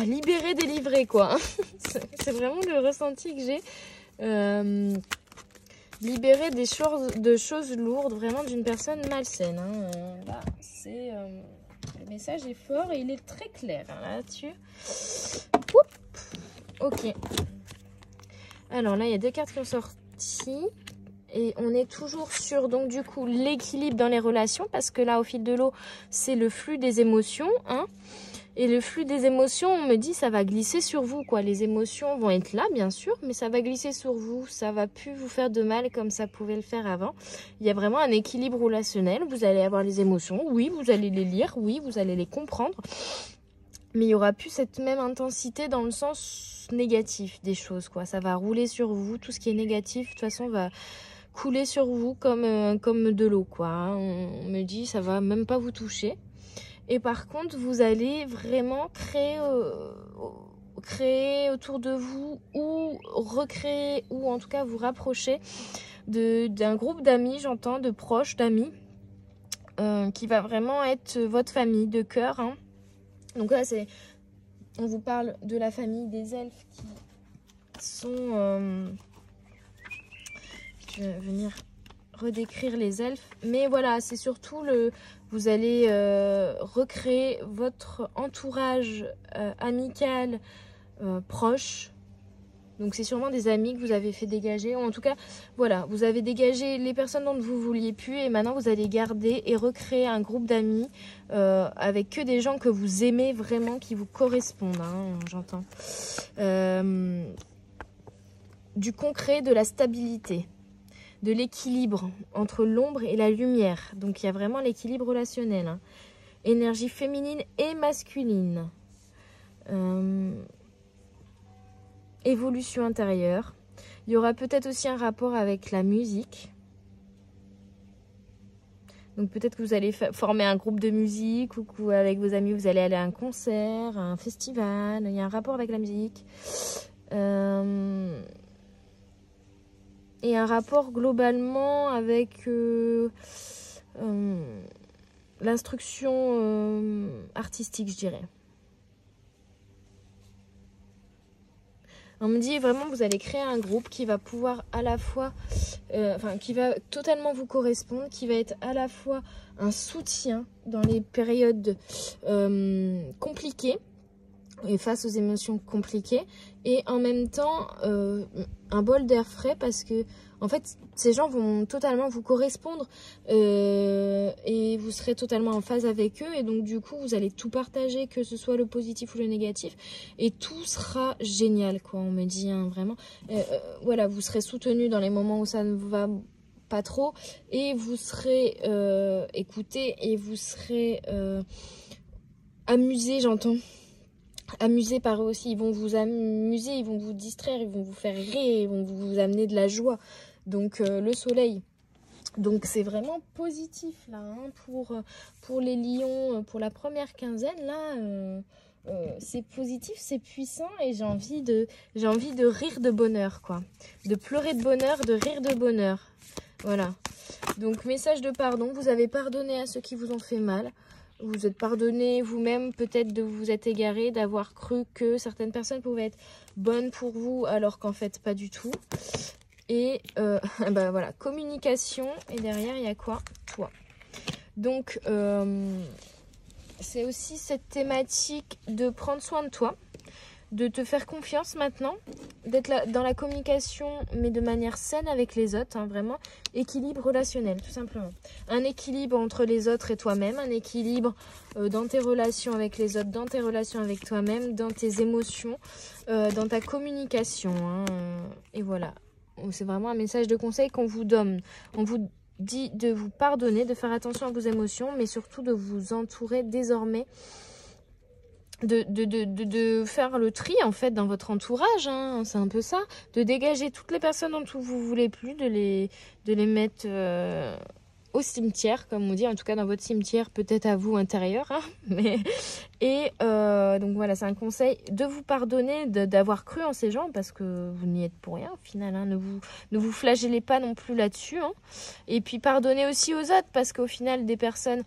libéré, délivré, quoi. C'est vraiment le ressenti que j'ai. Libéré de choses lourdes, vraiment d'une personne malsaine. Hein. Là, le message est fort et il est très clair hein, là-dessus. Ok. Alors là, il y a deux cartes qui ont sorti. Et on est toujours sur, donc du coup, l'équilibre dans les relations. Parce que là, au fil de l'eau, c'est le flux des émotions. Hein. Et le flux des émotions, on me dit, ça va glisser sur vous, quoi. Les émotions vont être là, bien sûr, mais ça va glisser sur vous. Ça va plus vous faire de mal comme ça pouvait le faire avant. Il y a vraiment un équilibre relationnel. Vous allez avoir les émotions, oui, vous allez les lire, oui, vous allez les comprendre. Mais il n'y aura plus cette même intensité dans le sens négatif des choses, quoi. Ça va rouler sur vous. Tout ce qui est négatif, de toute façon, va couler sur vous comme de l'eau, quoi. On me dit, ça va même pas vous toucher. Et par contre, vous allez vraiment créer autour de vous ou recréer ou en tout cas vous rapprocher d'un groupe d'amis, j'entends, de proches, d'amis, qui va vraiment être votre famille de cœur. Hein. Donc là, on vous parle de la famille des elfes qui sont... je vais venir redécrire les elfes. Mais voilà, c'est surtout vous allez recréer votre entourage amical proche. Donc c'est sûrement des amis que vous avez fait dégager. Ou en tout cas, voilà, vous avez dégagé les personnes dont vous vouliez plus. Et maintenant, vous allez garder et recréer un groupe d'amis avec que des gens que vous aimez vraiment, qui vous correspondent, hein, j'entends. Du concret, de la stabilité, de l'équilibre entre l'ombre et la lumière. Donc il y a vraiment l'équilibre relationnel. Hein. Énergie féminine et masculine. Évolution intérieure. Il y aura peut-être aussi un rapport avec la musique. Donc peut-être que vous allez former un groupe de musique ou qu'avec vos amis vous allez aller à un concert, à un festival. Il y a un rapport avec la musique. Et un rapport globalement avec l'instruction artistique, je dirais. On me dit vraiment vous allez créer un groupe qui va pouvoir à la fois, qui va totalement vous correspondre, qui va être à la fois un soutien dans les périodes compliquées et face aux émotions compliquées, et en même temps un bol d'air frais parce que en fait ces gens vont totalement vous correspondre et vous serez totalement en phase avec eux, et donc du coup vous allez tout partager, que ce soit le positif ou le négatif, et tout sera génial, quoi. On me dit, hein, vraiment voilà, vous serez soutenu dans les moments où ça ne va pas trop, et vous serez écouté, et vous serez amusé, j'entends. Amusés par eux aussi, ils vont vous amuser, ils vont vous distraire, ils vont vous faire rire, ils vont vous amener de la joie. Donc le soleil. Donc c'est vraiment positif là, hein, pour les lions, pour la première quinzaine là. C'est positif, c'est puissant, et j'ai envie de rire de bonheur, quoi. De pleurer de bonheur, de rire de bonheur. Voilà. Donc message de pardon, vous avez pardonné à ceux qui vous ont fait mal. Vous êtes pardonné vous-même, peut-être de vous être égaré, d'avoir cru que certaines personnes pouvaient être bonnes pour vous, alors qu'en fait pas du tout. Et ben voilà, communication, et derrière il y a quoi? Toi. Donc c'est aussi cette thématique de prendre soin de toi, de te faire confiance maintenant, d'être là dans la communication, mais de manière saine avec les autres, hein, vraiment. Équilibre relationnel, tout simplement. Un équilibre entre les autres et toi-même, un équilibre dans tes relations avec les autres, dans tes relations avec toi-même, dans tes émotions, dans ta communication. Hein, et voilà. C'est vraiment un message de conseil qu'on vous donne. On vous dit de vous pardonner, de faire attention à vos émotions, mais surtout de vous entourer désormais, de faire le tri en fait dans votre entourage, hein, c'est un peu ça, de dégager toutes les personnes dont vous voulez plus, de les mettre au cimetière, comme on dit, en tout cas dans votre cimetière, peut-être à vous intérieur, hein, mais donc voilà, c'est un conseil de vous pardonner, d'avoir cru en ces gens, parce que vous n'y êtes pour rien au final, hein, ne vous flagellez pas non plus là-dessus, hein, et puis pardonnez aussi aux autres, parce qu'au final des personnes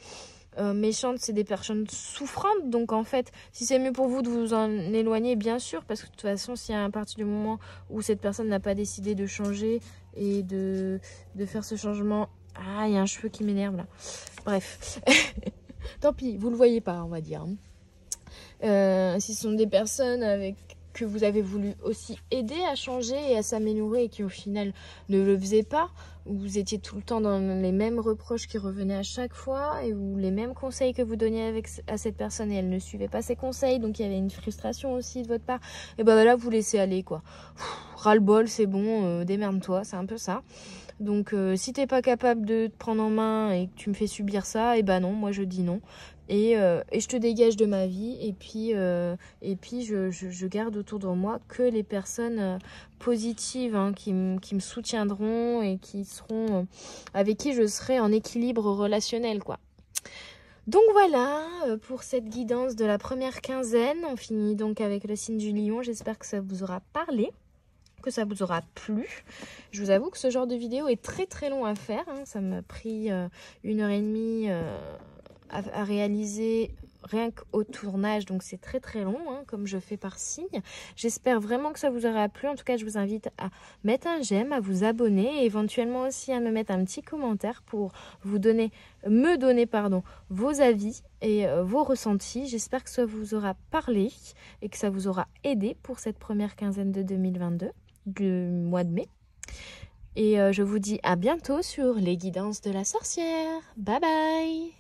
méchantes, c'est des personnes souffrantes, donc en fait si c'est mieux pour vous de vous en éloigner, bien sûr, parce que de toute façon si à partir du moment où cette personne n'a pas décidé de changer et de faire ce changement, il y a un cheveu qui m'énerve là, bref tant pis, vous le voyez pas, on va dire, si ce sont des personnes avec que vous avez voulu aussi aider à changer et à s'améliorer et qui au final ne le faisaient pas, où vous étiez tout le temps dans les mêmes reproches qui revenaient à chaque fois et où les mêmes conseils que vous donniez à cette personne et elle ne suivait pas ses conseils, donc il y avait une frustration aussi de votre part, et ben là vous laissez aller quoi. Ras-le-bol, c'est bon, démerde-toi, c'est un peu ça. Donc si t'es pas capable de te prendre en main et que tu me fais subir ça, et ben non, moi je dis non. Et je te dégage de ma vie et puis je garde autour de moi que les personnes positives hein, qui me soutiendront et qui seront avec qui je serai en équilibre relationnel quoi. Donc voilà pour cette guidance de la première quinzaine. On finit donc avec le signe du lion. J'espère que ça vous aura parlé, que ça vous aura plu. Je vous avoue que ce genre de vidéo est très très long à faire. Hein. Ça m'a pris 1h30 à réaliser rien qu'au tournage. Donc c'est très très long hein, comme je fais par signe. J'espère vraiment que ça vous aura plu. En tout cas, je vous invite à mettre un j'aime, à vous abonner et éventuellement aussi à me mettre un petit commentaire pour me donner vos avis et vos ressentis. J'espère que ça vous aura parlé et que ça vous aura aidé pour cette première quinzaine de 2022, du mois de mai. Et je vous dis à bientôt sur les guidances de la sorcière. Bye bye!